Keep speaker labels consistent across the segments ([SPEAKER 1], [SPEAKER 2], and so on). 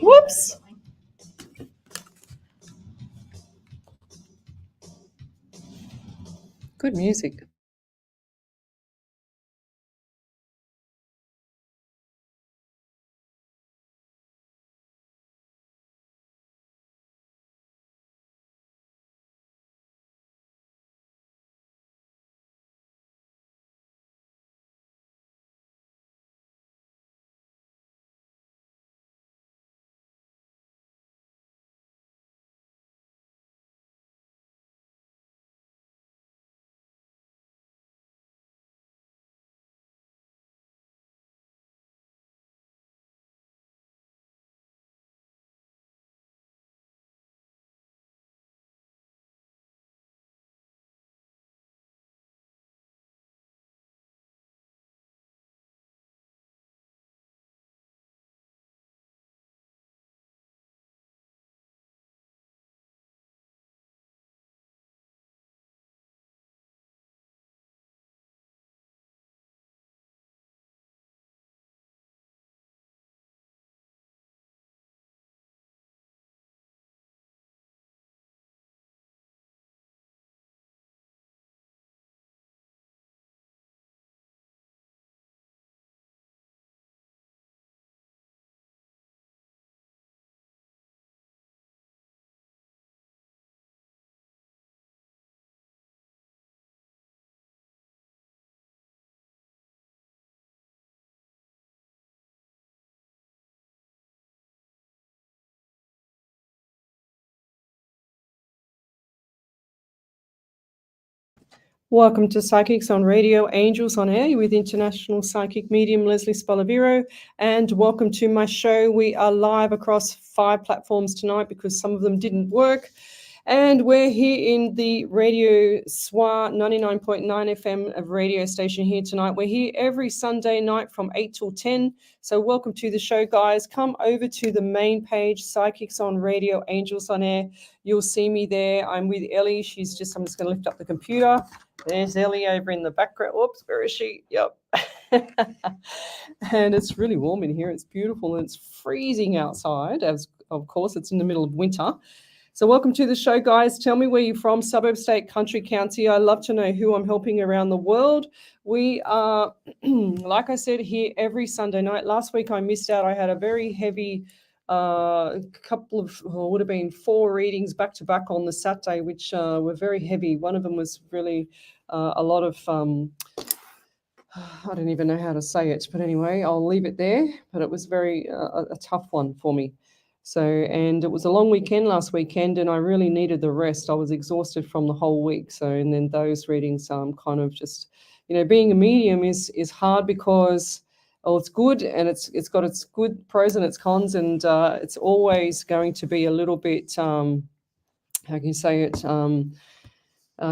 [SPEAKER 1] Whoops. Good music. Welcome to Psychics on Radio, Angels on Air with International Psychic Medium Lesley Spaliviero, and welcome to my show. We are live across 5 platforms tonight because some of them didn't work, and we're here in the radio SWR 99.9 FM of radio station here tonight. We're here every Sunday night from 8 till 10, so welcome to the show, guys. Come over to the main page, Psychics on Radio, Angels on Air. You'll see me there. I'm with Ellie. I'm just going to lift up the computer. There's Ellie over in the background. Whoops, where is she? Yep. And it's really warm in here. It's beautiful and it's freezing outside. As of course, it's in the middle of winter. So welcome to the show, guys. Tell me where you're from, suburb, state, country, county. I love to know who I'm helping around the world. We are, like I said, here every Sunday night. Last week I missed out. I had a very heavy couple of, would have been 4 readings back to back on the Saturday, which were very heavy. One of them was really a lot of, I don't even know how to say it, but anyway, I'll leave it there. But it was very a tough one for me. So, and it was a long weekend last weekend, and I really needed the rest. I was exhausted from the whole week. So, and then those readings, kind of just, being a medium is hard because, it's good and it's got its good pros and its cons, and it's always going to be a little bit, how can you say it,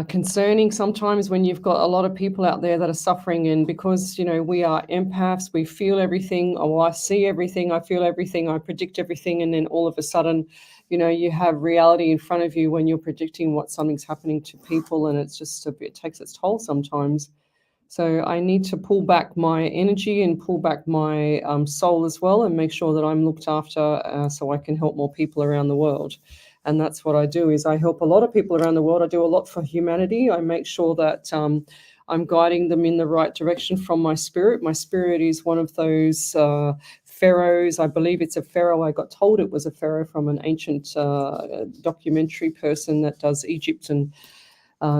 [SPEAKER 1] concerning sometimes when you've got a lot of people out there that are suffering, and because we are empaths, we feel everything. I see everything, I feel everything, I predict everything, and then all of a sudden you have reality in front of you when you're predicting what something's happening to people, and it's just it takes its toll sometimes. So I need to pull back my energy and pull back my soul as well, and make sure that I'm looked after so I can help more people around the world. And that's what I do, is I help a lot of people around the world. I do a lot for humanity. I make sure that I'm guiding them in the right direction from my spirit. My spirit is one of those pharaohs. I believe it's a pharaoh. I got told it was a pharaoh from an ancient documentary person that does Egypt and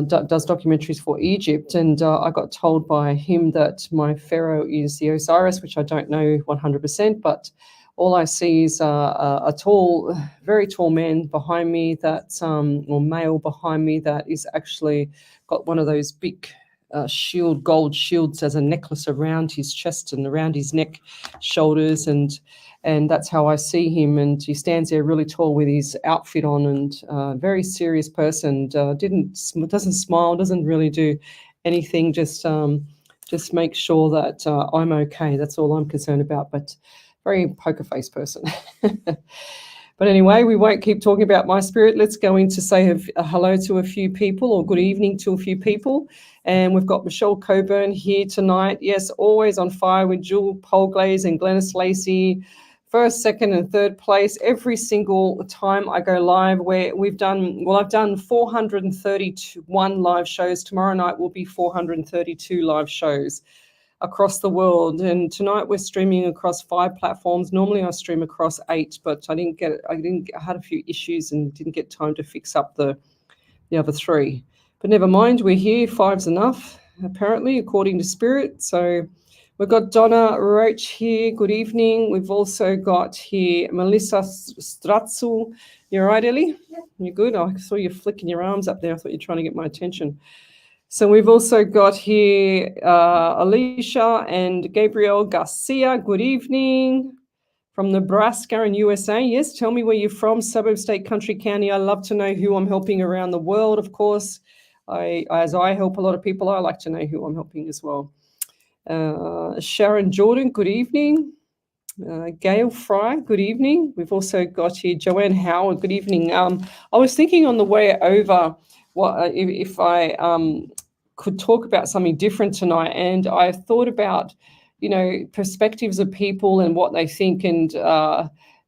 [SPEAKER 1] does documentaries for Egypt. And I got told by him that my pharaoh is the Osiris, which I don't know 100%, but all I see is a tall, very tall man behind me that, or male behind me, that is actually got one of those big gold shields as a necklace around his chest and around his neck, shoulders, and that's how I see him. And he stands there really tall with his outfit on, and very serious person. Doesn't smile, doesn't really do anything. Just make sure that I'm okay. That's all I'm concerned about. But very poker face person. But anyway, we won't keep talking about my spirit. Let's go in to say a hello to a few people, or good evening to a few people. And we've got Michelle Coburn here tonight. Yes, always on fire with Jewel Polglaze and Glennis Lacey first, second, and third place every single time I go live. Where I've done 431 live shows. Tomorrow night will be 432 live shows across the world, and tonight we're streaming across 5 platforms. Normally I stream across 8, but I had a few issues and didn't get time to fix up the other 3. But never mind, we're here. 5's enough, apparently, according to Spirit. So we've got Donna Roach here. Good evening. We've also got here Melissa Stratzel. You all right, Ellie?
[SPEAKER 2] Yep.
[SPEAKER 1] You're good? I saw you flicking your arms up there. I thought you were trying to get my attention. So we've also got here Alicia and Gabriel Garcia. Good evening. From Nebraska in USA. Yes, tell me where you're from, suburb, state, country, county. I love to know who I'm helping around the world, of course. As I help a lot of people, I like to know who I'm helping as well. Sharon Jordan, good evening. Gail Fry, good evening. We've also got here Joanne Howard, good evening. I was thinking on the way over if I could talk about something different tonight, and I thought about perspectives of people and what they think, and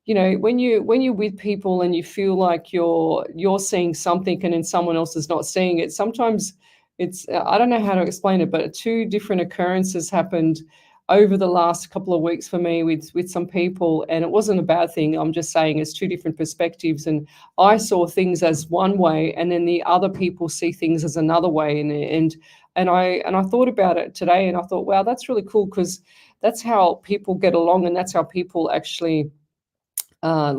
[SPEAKER 1] when you're with people and you feel like you're seeing something and then someone else is not seeing it, sometimes it's I don't know how to explain it, but 2 different occurrences happened over the last couple of weeks for me with some people, and it wasn't a bad thing. I'm just saying it's 2 different perspectives, and I saw things as one way, and then the other people see things as another way, and I thought about it today, and I thought, wow, that's really cool, because that's how people get along, and that's how people actually is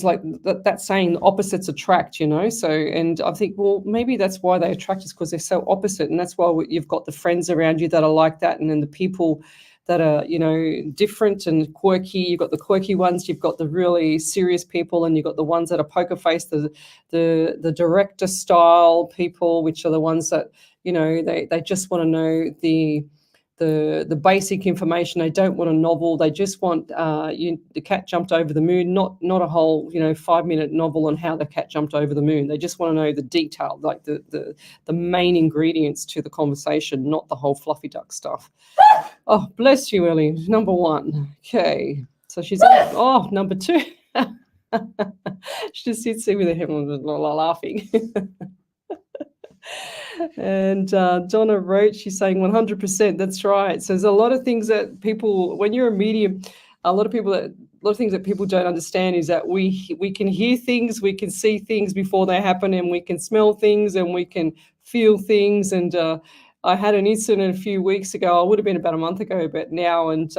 [SPEAKER 1] like that saying, opposites attract, so, and I think, well, maybe that's why they attract us, because they're so opposite, and that's why you've got the friends around you that are like that, and then the people that are different and quirky. You've got the quirky ones, you've got the really serious people, and you've got the ones that are poker face, the director style people, which are the ones that they just want to know the basic information. They don't want a novel. They just want the cat jumped over the moon, not a whole 5-minute novel on how the cat jumped over the moon. They just want to know the detail, like the main ingredients to the conversation, not the whole fluffy duck stuff. Oh, bless you, Ellie. Number 1. Okay, so she's number 2. She just sits there with her head laughing. And Donna wrote, she's saying 100%. That's right. So there's a lot of things that people, when you're a medium, a lot of things that people don't understand is that we can hear things, we can see things before they happen, and we can smell things, and we can feel things. And I had an incident a few weeks ago. I would have been about a month ago, but now, and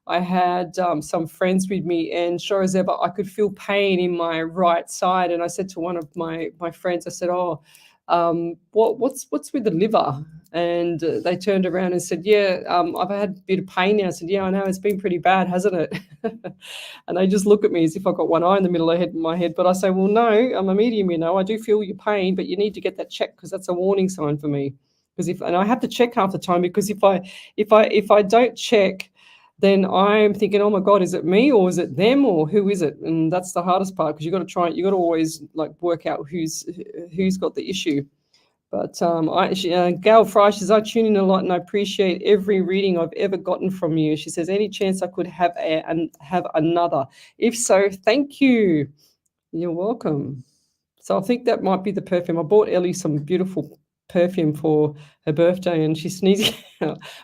[SPEAKER 1] I had some friends with me, and sure as ever, I could feel pain in my right side. And I said to one of my friends, I said, what's with the liver? And they turned around and said, yeah, I've had a bit of pain now. I said, yeah, I know, it's been pretty bad, hasn't it? And they just look at me as if I've got one eye in the middle of my head. But I say, well, no, I'm a medium, I do feel your pain, but you need to get that checked, because that's a warning sign for me. And I have to check half the time, because if I don't check, then I'm thinking, oh my God, is it me, or is it them, or who is it? And that's the hardest part, because you got to always work out who's got the issue. But Gail Fry says, I tune in a lot and I appreciate every reading I've ever gotten from you. She says, any chance I could have another? If so, thank you. You're welcome. So I think that might be the perfume. I bought Ellie some beautiful perfume for her birthday, and she sneezes.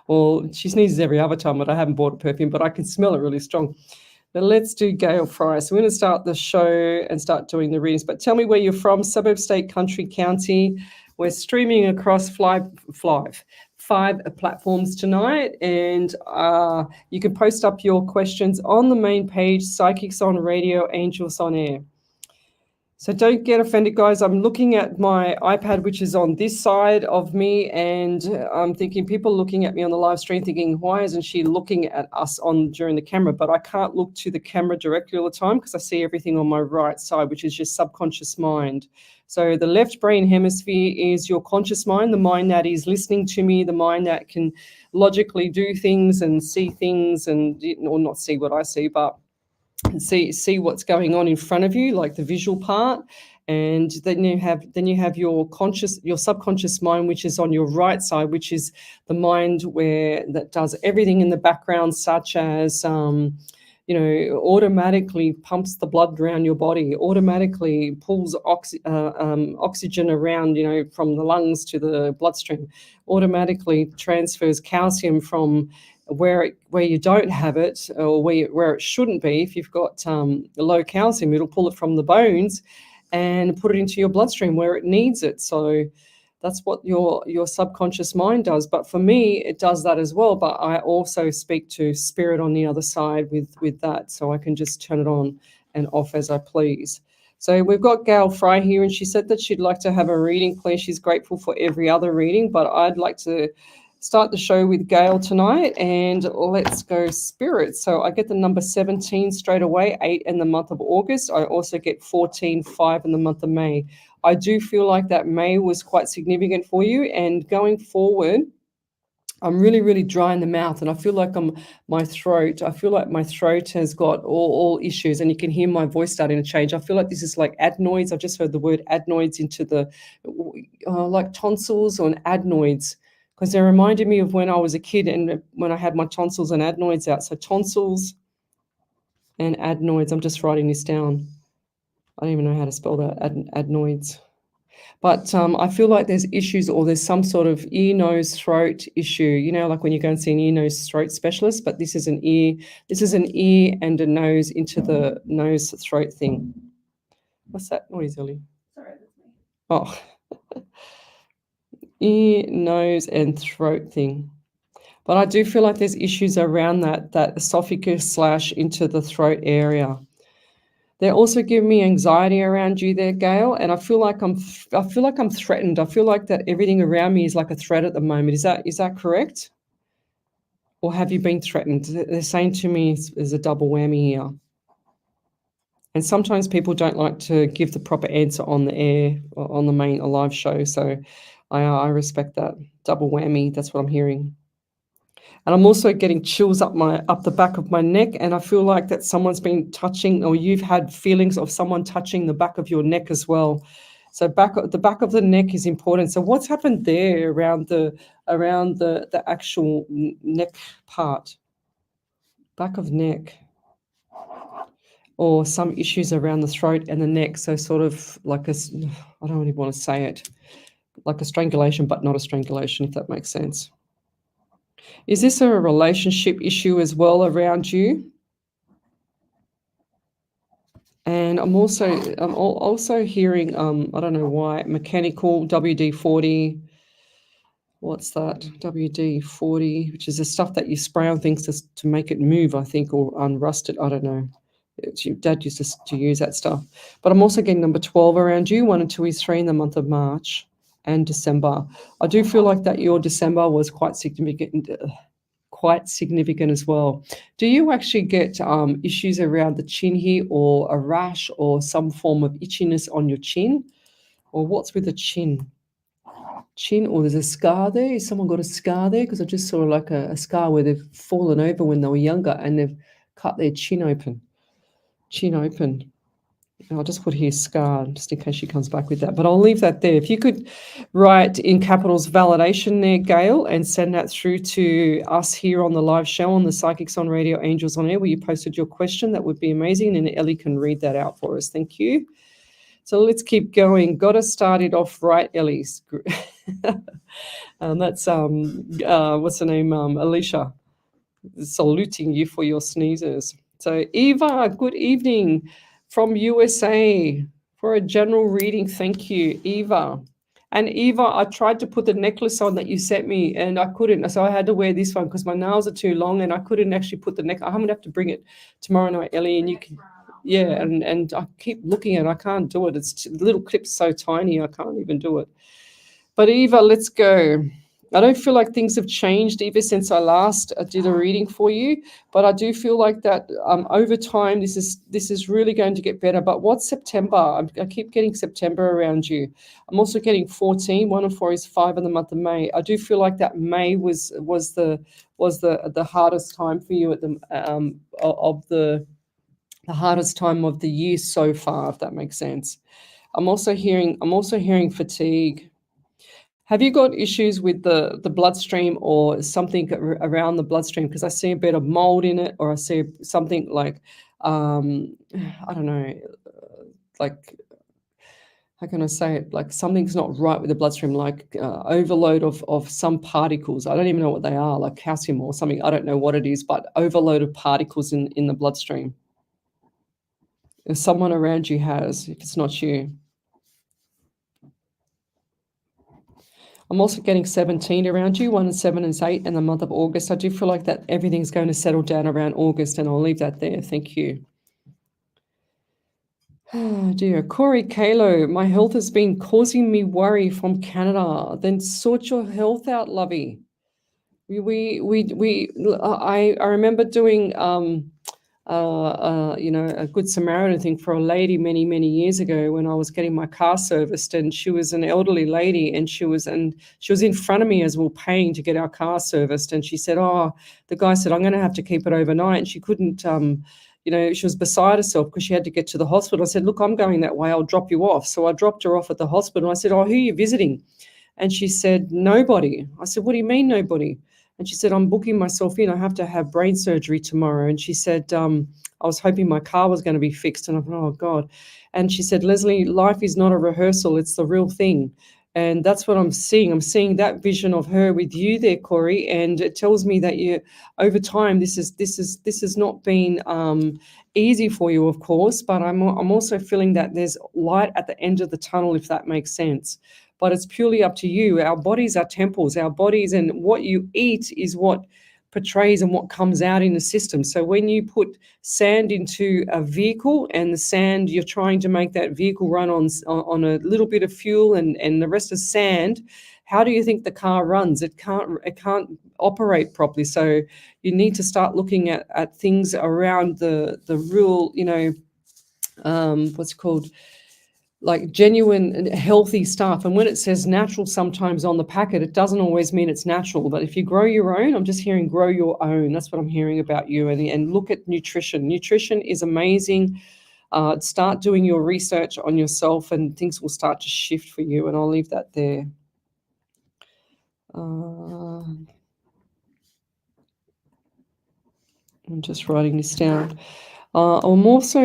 [SPEAKER 1] Well, she sneezes every other time, but I haven't bought a perfume, but I can smell it really strong. But let's do Gail Fry. So we're going to start the show and start doing the readings. But tell me where you're from, suburb, state, country, county. We're streaming across 5 platforms tonight, and you can post up your questions on the main page, Psychics on Radio, Angels on Air. So don't get offended, guys. I'm looking at my iPad, which is on this side of me, and I'm thinking people looking at me on the live stream thinking, why isn't she looking at us during the camera? But I can't look to the camera directly all the time, because I see everything on my right side, which is just subconscious mind. So the left brain hemisphere is your conscious mind, the mind that is listening to me, the mind that can logically do things and see things, or not see what I see, but see what's going on in front of you, like the visual part. And then you have your subconscious mind, which is on your right side, which is the mind that does everything in the background, such as automatically pumps the blood around your body, automatically pulls oxygen around, from the lungs to the bloodstream, automatically transfers calcium from where you don't have it, or where it shouldn't be. If you've got low calcium, it'll pull it from the bones and put it into your bloodstream where it needs it. So that's what your subconscious mind does. But for me, it does that as well. But I also speak to spirit on the other side with that, so I can just turn it on and off as I please. So we've got Gail Fry here, and she said that she'd like to have a reading, please. She's grateful for every other reading, but I'd like to start the show with Gail tonight, and let's go spirit. So I get the number 17 straight away, 8 in the month of August. I also get 14, 5 in the month of May. I do feel like that May was quite significant for you, and going forward, I'm really, really dry in the mouth, and I feel like my throat has got all issues, and you can hear my voice starting to change. I feel like this is like adenoids. I just heard the word adenoids into the like tonsils or adenoids, because they reminded me of when I was a kid and when I had my tonsils and adenoids out. So tonsils and adenoids. I'm just writing this down. I don't even know how to spell that, adenoids. But I feel like there's issues, or there's some sort of ear, nose, throat issue, like when you go and see an ear, nose, throat specialist, but this is an ear and a nose into the nose, throat thing. What's that noise, Ellie?
[SPEAKER 2] Sorry, that's me.
[SPEAKER 1] Oh, ear, nose, and throat thing. But I do feel like there's issues around that esophagus / into the throat area. They're also giving me anxiety around you there, Gail, and I feel like I'm threatened. I feel like that everything around me is like a threat at the moment. Is that correct? Or have you been threatened? They're saying to me there's a double whammy here. And sometimes people don't like to give the proper answer on the air or on the main live show, so I respect that. Double whammy, that's what I'm hearing. And I'm also getting chills up the back of my neck, and I feel like that someone's been touching, or you've had feelings of someone touching the back of your neck as well. So the back of the neck is important. So what's happened there around the actual neck part, back of neck, or some issues around the throat and the neck? So sort of like I don't really want to say it, like a strangulation, but not a strangulation, if that makes sense. Is this a relationship issue as well around you? And I'm also hearing, I don't know why, mechanical WD-40. What's that? WD-40, which is the stuff that you spray on things to make it move, I think, or unrust it. I don't know. Your dad used to use that stuff. But I'm also getting number 12 around you, 1 and 2 is 3 in the month of March and December. I do feel like that your December was quite significant as well. Do you actually get issues around the chin here, or a rash, or some form of itchiness on your chin? Or what's with the chin? Or there's a scar there? Has someone got a scar there? Because I just saw like a scar where they've fallen over when they were younger and they've cut their chin open. I'll just put here scar, just in case she comes back with that. But I'll leave that there. If you could write in capitals validation there, Gail, and send that through to us here on the live show on the Psychics on Radio, Angels on Air, where you posted your question, that would be amazing. And Ellie can read that out for us. Thank you. So let's keep going. Got to start it off right, Ellie. That's, what's her name? Alicia, saluting you for your sneezes. So Eva, good evening from USA for a general reading. Thank you, Eva. And Eva, I tried to put the necklace on that you sent me and I couldn't. So I had to wear this one because my nails are too long and I couldn't actually put the neck. I'm going to have to bring it tomorrow night, Ellie, and you can. Yeah, and I keep looking at it. I can't do it. The little clip's so tiny, I can't even do it. But Eva, let's go. I don't feel like things have changed Eva since I last did a reading for you, but I do feel like that over time this is really going to get better. But what's September? I keep getting September around you. I'm also getting 14. 1 and 4 is 5 in the month of May. I do feel like that May was the hardest time for you at the hardest time of the year so far, if that makes sense. I'm also hearing fatigue. Have you got issues with the bloodstream or something around the bloodstream? Because I see a bit of mold in it, or I see something like, I don't know, like, how can I say it? Like something's not right with the bloodstream, like overload of some particles. I don't even know what they are, like calcium or something. I don't know what it is, but overload of particles in the bloodstream. If someone around you has, if it's not you. I'm also getting 17 around you, 1 and 7 and 8 in the month of August. I do feel like that everything's going to settle down around August, and I'll leave that there. Thank you. Oh dear. Corey Kalo, my health has been causing me worry from Canada. Then sort your health out, lovey. I remember doing a Good Samaritan thing for a lady many, many years ago when I was getting my car serviced, and she was an elderly lady, and she was in front of me as we were paying to get our car serviced, and she said, the guy said, I'm going to have to keep it overnight, and she couldn't, she was beside herself because she had to get to the hospital. I said, look, I'm going that way, I'll drop you off. So I dropped her off at the hospital. I said, who are you visiting? And she said, nobody. I said, what do you mean nobody? And she said, I'm booking myself in. I have to have brain surgery tomorrow. And she said, I was hoping my car was going to be fixed. And I thought, oh, God. And she said, Lesley, life is not a rehearsal. It's the real thing. And that's what I'm seeing. I'm seeing that vision of her with you there, Corey. And it tells me that you, over time, this has not been easy for you, of course. But I'm also feeling that there's light at the end of the tunnel, if that makes sense. But it's purely up to you. Our bodies are temples. Our bodies and what you eat is what portrays and what comes out in the system. So when you put sand into a vehicle and the sand, you're trying to make that vehicle run on a little bit of fuel and the rest is sand, how do you think the car runs? It can't operate properly. So you need to start looking at things around the real, what's it called? Like genuine and healthy stuff. And when it says natural sometimes on the packet, it doesn't always mean it's natural. But if you grow your own, I'm just hearing grow your own. That's what I'm hearing about you. And look at nutrition. Nutrition is amazing. Start doing your research on yourself and things will start to shift for you. And I'll leave that there. I'm just writing this down. I'm also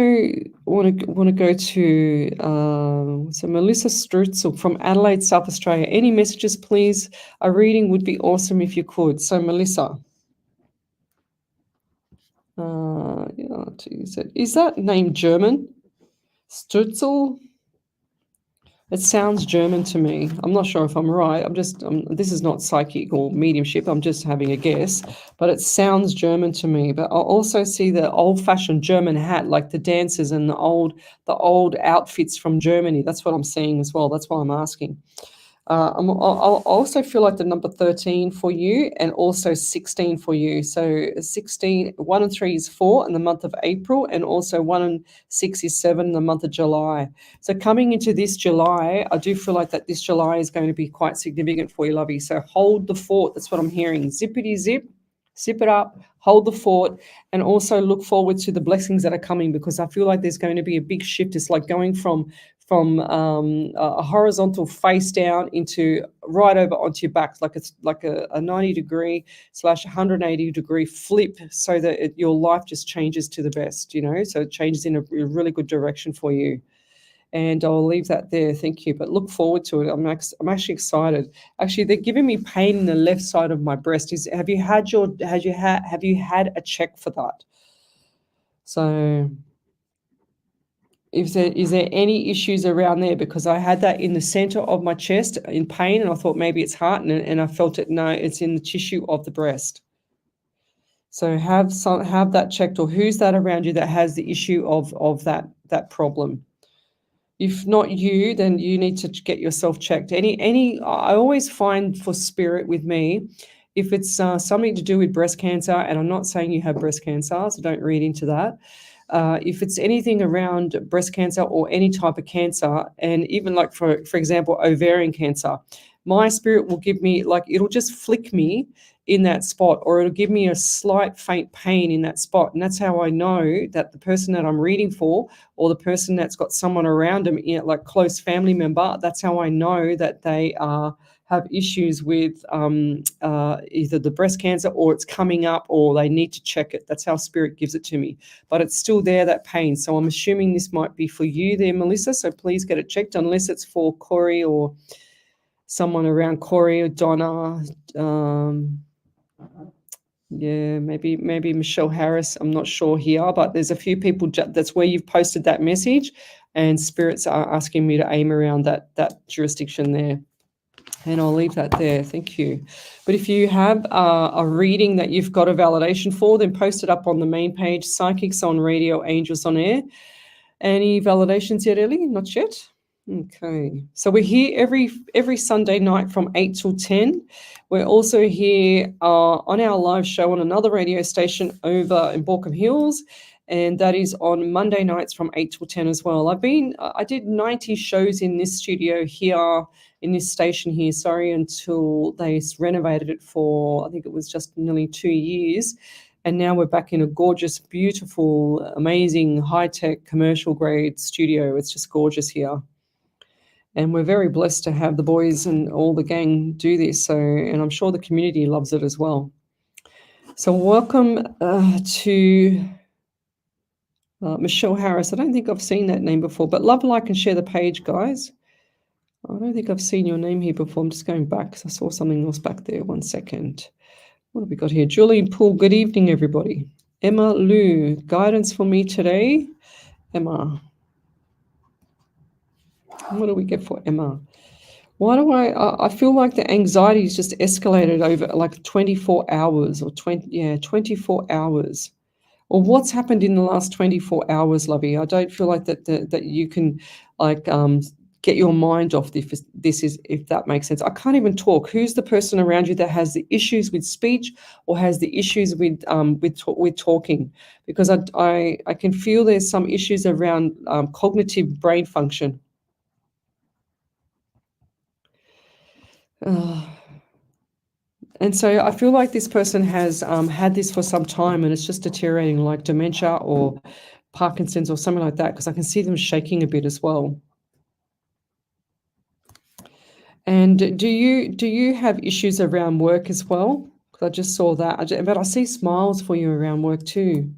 [SPEAKER 1] want to go to so Melissa Strutzel from Adelaide, South Australia. Any messages, please? A reading would be awesome if you could. So Melissa, is that name German? Strutzel? It sounds German to me. I'm not sure if I'm right. This is not psychic or mediumship. I'm just having a guess, but it sounds German to me. But I also see the old-fashioned German hat, like the dancers and the old outfits from Germany. That's what I'm seeing as well. That's why I'm asking. I'll also feel like the number 13 for you and also 16 for you. So 16, 1 and 3 is 4 in the month of April, and also 1 and 6 is 7 in the month of July. So coming into this July, I do feel like that this July is going to be quite significant for you, lovey. So hold the fort. That's what I'm hearing. Zippity zip. Zip it up, hold the fort, and also look forward to the blessings that are coming, because I feel like there's going to be a big shift. It's like going from a horizontal face down into right over onto your back, like it's like a 90-degree / 180-degree flip, so that your life just changes to the best, so it changes in a really good direction for you. And I'll leave that there. Thank you. But look forward to it. I'm actually excited. Actually, they're giving me pain in the left side of my breast. Have you had a check for that? So is there any issues around there? Because I had that in the center of my chest in pain, and I thought maybe it's heart, and I felt it. No, it's in the tissue of the breast. So have that checked, or who's that around you that has the issue of that problem? If not you, then you need to get yourself checked. I always find for spirit with me, if it's something to do with breast cancer, and I'm not saying you have breast cancer, so don't read into that. If it's anything around breast cancer or any type of cancer, and even like for example, ovarian cancer, my spirit will give me, like, it'll just flick me in that spot, or it'll give me a slight faint pain in that spot. And that's how I know that the person that I'm reading for, or the person that's got someone around them, like close family member, that's how I know that they have issues with either the breast cancer, or it's coming up, or they need to check it. That's how spirit gives it to me. But it's still there, that pain. So I'm assuming this might be for you there, Melissa. So please get it checked, unless it's for Corey or someone around Corey or Donna. Yeah, maybe Michelle Harris. I'm not sure here, but there's a few people. That's where you've posted that message, and spirits are asking me to aim around that jurisdiction there. And I'll leave that there. Thank you. But if you have a reading that you've got a validation for, then post it up on the main page. Psychics on Radio, Angels on Air. Any validations yet, Ellie? Not yet? Okay. So we're here every Sunday night from 8 till 10. We're also here on our live show on another radio station over in Borkham Hills, and that is on Monday nights from 8 till 10 as well. I did 90 shows in this studio here, in this station here, until they renovated it for, I think it was just nearly 2 years. And now we're back in a gorgeous, beautiful, amazing, high-tech, commercial-grade studio. It's just gorgeous here. And we're very blessed to have the boys and all the gang do this. So, and I'm sure the community loves it as well. So welcome to Michelle Harris. I don't think I've seen that name before, but love, like, and share the page, guys. I don't think I've seen your name here before. I'm just going back because I saw something else back there. 1 second. What have we got here? Julie Poole, good evening, everybody. Emma Lou, guidance for me today. Emma. What do we get for Emma? Why do I feel like the anxiety is just escalated over like 24 hours or 24 hours. Or what's happened in the last 24 hours, Lovey? I don't feel like that you can like get your mind off if that makes sense. I can't even talk. Who's the person around you that has the issues with speech or has the issues with talking? Because I can feel there's some issues around cognitive brain function. And so I feel like this person has had this for some time, and it's just deteriorating, like dementia or Parkinson's or something like that, because I can see them shaking a bit as well. And do you have issues around work as well? Because I just saw that, but I see smiles for you around work too.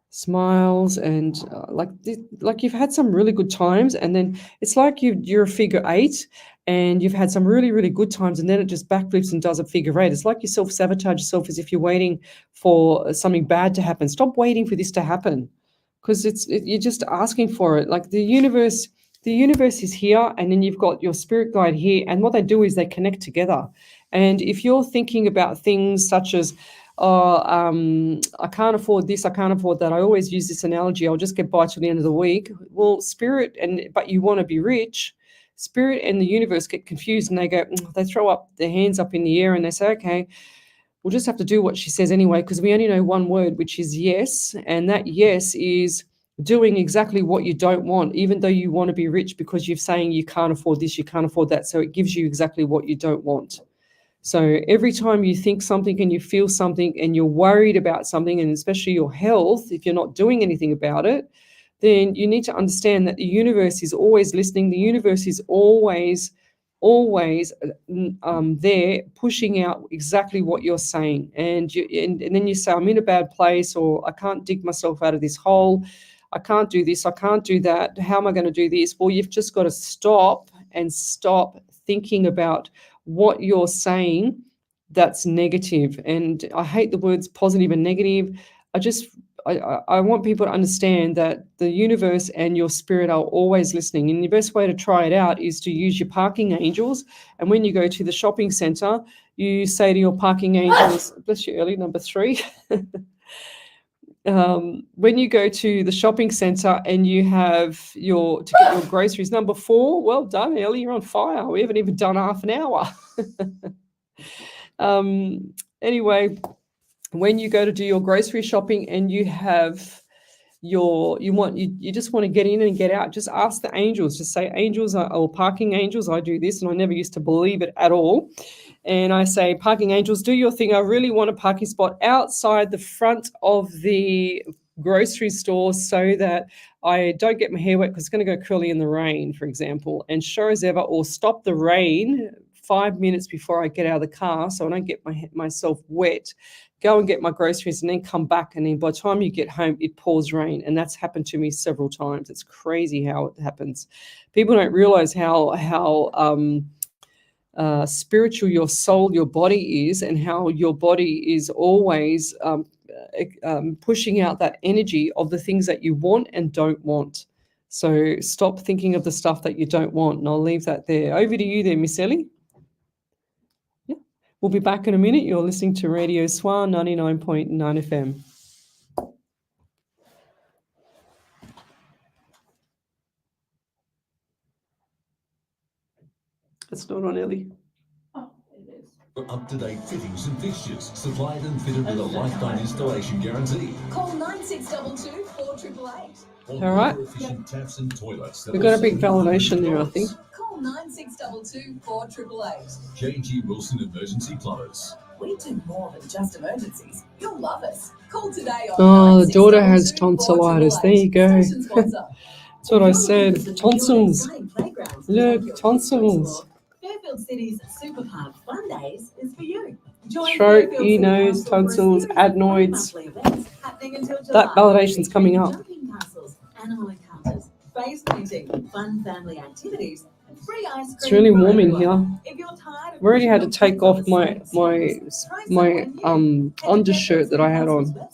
[SPEAKER 1] Smiles and like you've had some really good times, and then it's like you're a figure 8 and you've had some really, really good times, and then it just backflips and does a figure 8. It's like you self-sabotage yourself as if you're waiting for something bad to happen. Stop waiting for this to happen, because you're just asking for it. Like the universe is here, and then you've got your spirit guide here, and what they do is they connect together. And if you're thinking about things such as, I can't afford this, I can't afford that. I always use this analogy, I'll just get by till the end of the week. Well, but you want to be rich, spirit and the universe get confused, and they throw up their hands up in the air and they say, okay, we'll just have to do what she says anyway, because we only know one word, which is yes. And that yes is doing exactly what you don't want, even though you want to be rich, because you're saying you can't afford this, you can't afford that. So it gives you exactly what you don't want. So every time you think something and you feel something and you're worried about something, and especially your health, if you're not doing anything about it, then you need to understand that the universe is always listening. The universe is always there pushing out exactly what you're saying. And then you say, I'm in a bad place, or I can't dig myself out of this hole. I can't do this. I can't do that. How am I going to do this? Well, you've just got to stop thinking about what you're saying that's negative. And I hate the words positive and negative. I want people to understand that the universe and your spirit are always listening. And the best way to try it out is to use your parking angels. And when you go to the shopping centre, you say to your parking angels, bless you, Ellie, number 3. When you go to the shopping centre and you have to get your groceries, number 4, well done, Ellie, you're on fire. We haven't even done half an hour. Anyway, when you go to do your grocery shopping and you have you just want to get in and get out. Just ask the angels. Just say, angels or parking angels. I do this, and I never used to believe it at all. And I say, parking angels, do your thing. I really want a parking spot outside the front of the grocery store so that I don't get my hair wet because it's going to go curly in the rain, for example. And sure as ever, or stop the rain 5 minutes before I get out of the car so I don't get myself wet. Go and get my groceries and then come back. And then by the time you get home, it pours rain. And that's happened to me several times. It's crazy how it happens. People don't realize how spiritual your soul, your body is, and how your body is always pushing out that energy of the things that you want and don't want. So stop thinking of the stuff that you don't want. And I'll leave that there. Over to you there, Miss Ellie. Yeah. We'll be back in a minute. You're listening to Radio SWR 99.9 FM. It's not on, Ellie.
[SPEAKER 2] Oh, it is. For up-to-date fittings and fixtures, supplied and fitted with a lifetime installation guarantee. Call 9622 4888.
[SPEAKER 1] All right.
[SPEAKER 2] Taps and toilets.
[SPEAKER 1] We've got a big validation there, I think.
[SPEAKER 2] Call 9622 4888. J.G. Wilson Emergency Plumbers. We do more than just emergencies. You'll love us. Call today on
[SPEAKER 1] the daughter has tonsillitis. There you go. That's what I said. Tonsils. Look, tonsils.
[SPEAKER 2] Fairfield City's Super Park Fun Days is for you.
[SPEAKER 1] Throat, ear, nose, tonsils, adenoids. That validation's coming up.
[SPEAKER 2] Jumping castles, animal encounters, face painting, fun family activities, and free ice cream.
[SPEAKER 1] It's really warm in here.
[SPEAKER 2] If you're tired of
[SPEAKER 1] I've already had to take off my undershirt that I had on.
[SPEAKER 2] For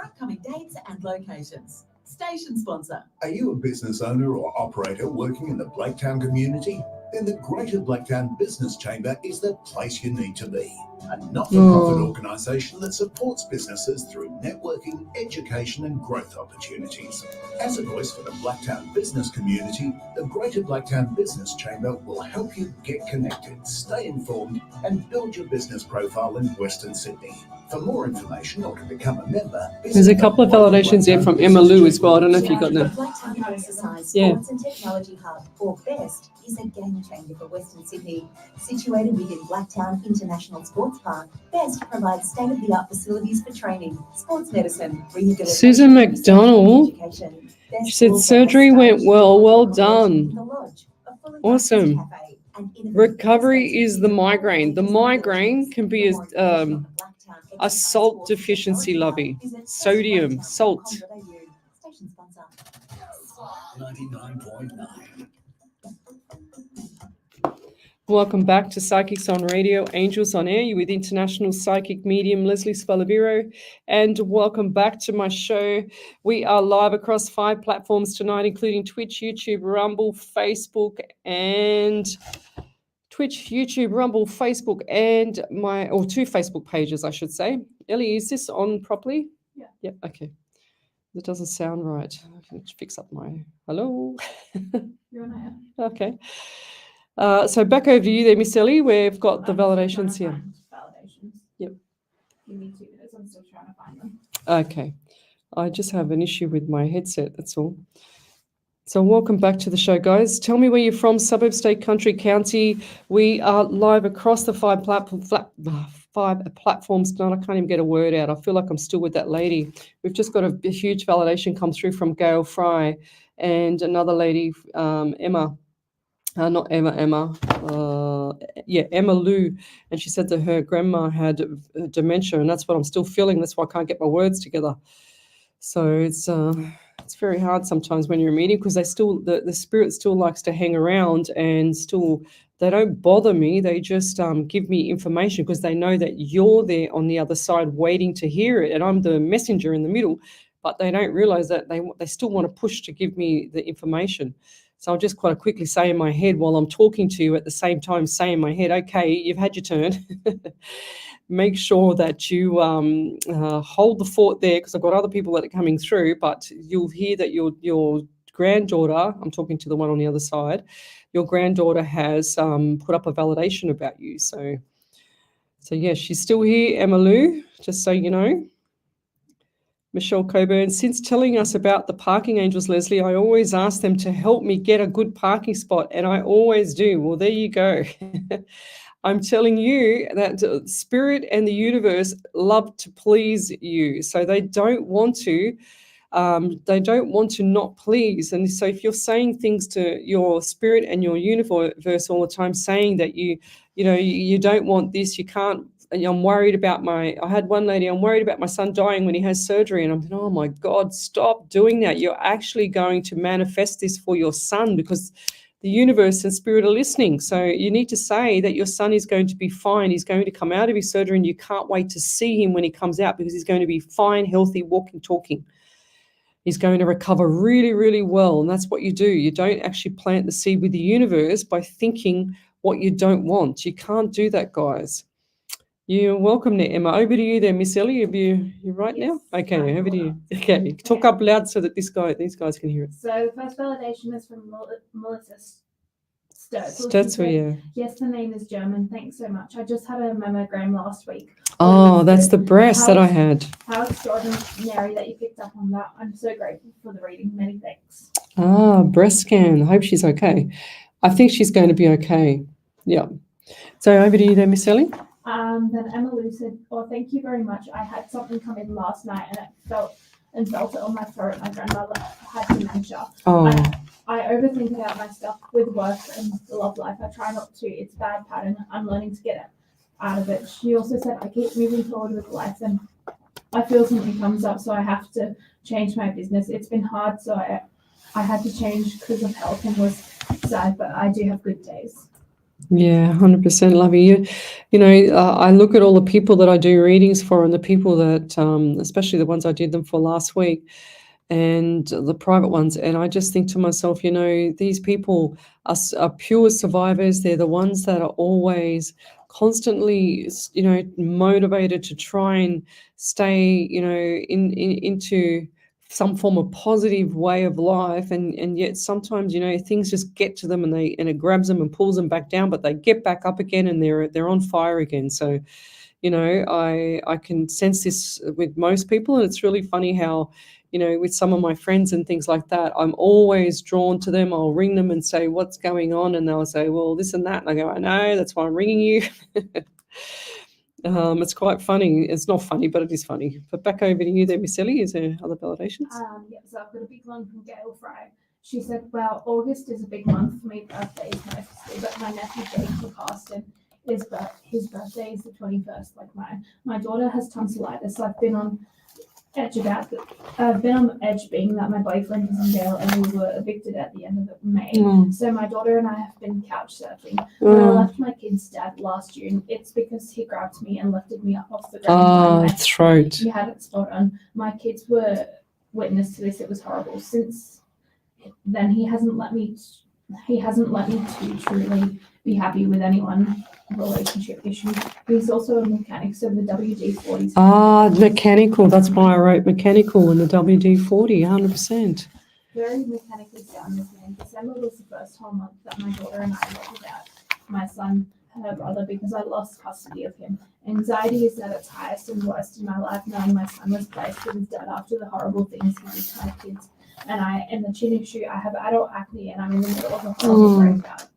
[SPEAKER 2] upcoming dates and locations. Station sponsor.
[SPEAKER 3] Are you a business owner or operator working in the Blacktown community? Then the Greater Blacktown Business Chamber is the place you need to be. A not-for-profit organisation that supports businesses through networking, education and growth opportunities. As a voice for the Blacktown business community, the Greater Blacktown Business Chamber will help you get connected, stay informed and build your business profile in Western Sydney. For more information or to become a member,
[SPEAKER 1] there's a couple of validations there from Emma Lou as well. I don't know if you got them.
[SPEAKER 4] Blacktown Exercise Sports and Technology Hub, or BEST, is a game changer for Western Sydney. Situated within Blacktown International Sports Park, BEST provides state-of-the-art facilities for training, sports medicine, rehabilitation,
[SPEAKER 1] Susan McDonald. She said surgery went well. Well done. Awesome. Recovery is the migraine. The migraine can be a salt deficiency, lovey. Sodium, salt.
[SPEAKER 2] 99.9.
[SPEAKER 1] Welcome back to Psychics on Radio, Angels on Air. You're with International Psychic Medium Lesley Spaliviero, and welcome back to my show. We are live across 5 platforms tonight, including Twitch, YouTube, Rumble, Facebook, and two Facebook pages, I should say. Ellie, is this on properly?
[SPEAKER 5] Yeah.
[SPEAKER 1] Yeah, okay. It doesn't sound right. I can fix up my hello.
[SPEAKER 5] You're on air.
[SPEAKER 1] Okay. So back over to you there, Miss Ellie. We've got the validations here.
[SPEAKER 5] Validations.
[SPEAKER 1] Yep.
[SPEAKER 5] Give me 2 minutes. I'm still trying to find them.
[SPEAKER 1] Okay. I just have an issue with my headset, that's all. So welcome back to the show, guys. Tell me where you're from, suburb, state, country, county. We are live across the 5 platforms tonight. I can't even get a word out. I feel like I'm still with that lady. We've just got a huge validation come through from Gail Fry and another lady, Emma. Not Emma, Emma Lou. And she said that her grandma had dementia, and that's what I'm still feeling. That's why I can't get my words together. So it's very hard sometimes when you're meeting, because the spirit still likes to hang around, and still they don't bother me. They just give me information because they know that you're there on the other side waiting to hear it, and I'm the messenger in the middle. But they don't realize that they still want to push to give me the information. So I'll just quite quickly say in my head while I'm talking to you, at the same time say in my head, okay, you've had your turn. Make sure that you hold the fort there, because I've got other people that are coming through, but you'll hear that your granddaughter, I'm talking to the one on the other side, your granddaughter has put up a validation about you. So yeah, she's still here, Emma Lou, just so you know. Michelle Coburn, since telling us about the parking angels, Lesley, I always ask them to help me get a good parking spot, and I always do. Well, there you go. I'm telling you that spirit and the universe love to please you. So they don't want to not please. And so if you're saying things to your spirit and your universe all the time, saying that you don't want this, you can't, I'm worried about I had one lady, I'm worried about my son dying when he has surgery. And I'm thinking, oh my God, stop doing that. You're actually going to manifest this for your son, because the universe and spirit are listening. So you need to say that your son is going to be fine. He's going to come out of his surgery, and you can't wait to see him when he comes out, because he's going to be fine, healthy, walking, talking. He's going to recover really, really well. And that's what you do. You don't actually plant the seed with the universe by thinking what you don't want. You can't do that, guys. You're welcome there, Emma. Over to you there, Miss Ellie. You right
[SPEAKER 5] Yes,
[SPEAKER 1] now? Okay,
[SPEAKER 5] I'm
[SPEAKER 1] over to you.
[SPEAKER 5] caught up.
[SPEAKER 1] Okay, talk
[SPEAKER 5] Okay.
[SPEAKER 1] up loud so that these guys can hear it.
[SPEAKER 5] So the first validation is from Melissa Sturzel.
[SPEAKER 1] Sturzel, yeah.
[SPEAKER 5] Yes, the name is German. Thanks so much. I just had a mammogram last week.
[SPEAKER 1] Oh, that's the breast that I had.
[SPEAKER 5] How extraordinary that you picked up on that. I'm so grateful for the reading. Many thanks.
[SPEAKER 1] Ah, breast scan. I hope she's okay. I think she's going to be okay. Yeah. So over to you there, Miss Ellie.
[SPEAKER 5] Then Emma Lou said, "Oh, thank you very much. I had something come in last night, and felt it on my throat. My grandmother had dementia.
[SPEAKER 1] Oh.
[SPEAKER 5] I overthink about my stuff with work and the love life. I try not to. It's a bad pattern. I'm learning to get out of it." She also said, "I keep moving forward with life, and I feel something comes up, so I have to change my business. It's been hard, so I had to change because of health and was sad, but I do have good days."
[SPEAKER 1] Yeah, 100%, Lovey. I look at all the people that I do readings for, and the people that, especially the ones I did them for last week, and the private ones, and I just think to myself, these people are pure survivors. They're the ones that are always constantly, motivated to try and stay, into some form of positive way of life, and yet sometimes things just get to them, and it grabs them and pulls them back down, but they get back up again, and they're on fire again. So I can sense this with most people, and it's really funny how with some of my friends and things like that, I'm always drawn to them. I'll ring them and say, "What's going on?" And they'll say, "Well, this and that." And I go, "I know, that's why I'm ringing you." It's quite funny. It's not funny, but it is funny. But back over to you there, Miss Ellie. Is there other validations?
[SPEAKER 5] Yeah, so I've got a big one from Gail Fry. She said, "Well, August is a big month for me. Birthday is mostly, but my nephew Jake, who passed, and his birthday is the 21st, like mine. My daughter has tonsillitis, so I've been on the edge, being that my boyfriend is in jail and we were evicted at the end of May. So my daughter and I have been couch surfing. When I left my kid's dad last June, it's because he grabbed me and lifted me up off the ground.
[SPEAKER 1] Throat.
[SPEAKER 5] He had it spot on. My kids were witness to this. It was horrible. Since then, he hasn't let me to truly be happy with anyone. Relationship issues. He's also a mechanic, so the WD-40.
[SPEAKER 1] Mechanical. That's why I wrote mechanical in the WD-40. 100%.
[SPEAKER 5] Very mechanically sound this man. December was the first whole month that my daughter and I lived without my son, her brother, because I lost custody of him. Anxiety is at its highest and worst in my life, knowing my son was placed with his dad after the horrible things he did to my kids. And the chin issue, I have adult acne, and I'm in the middle of a horrible breakout.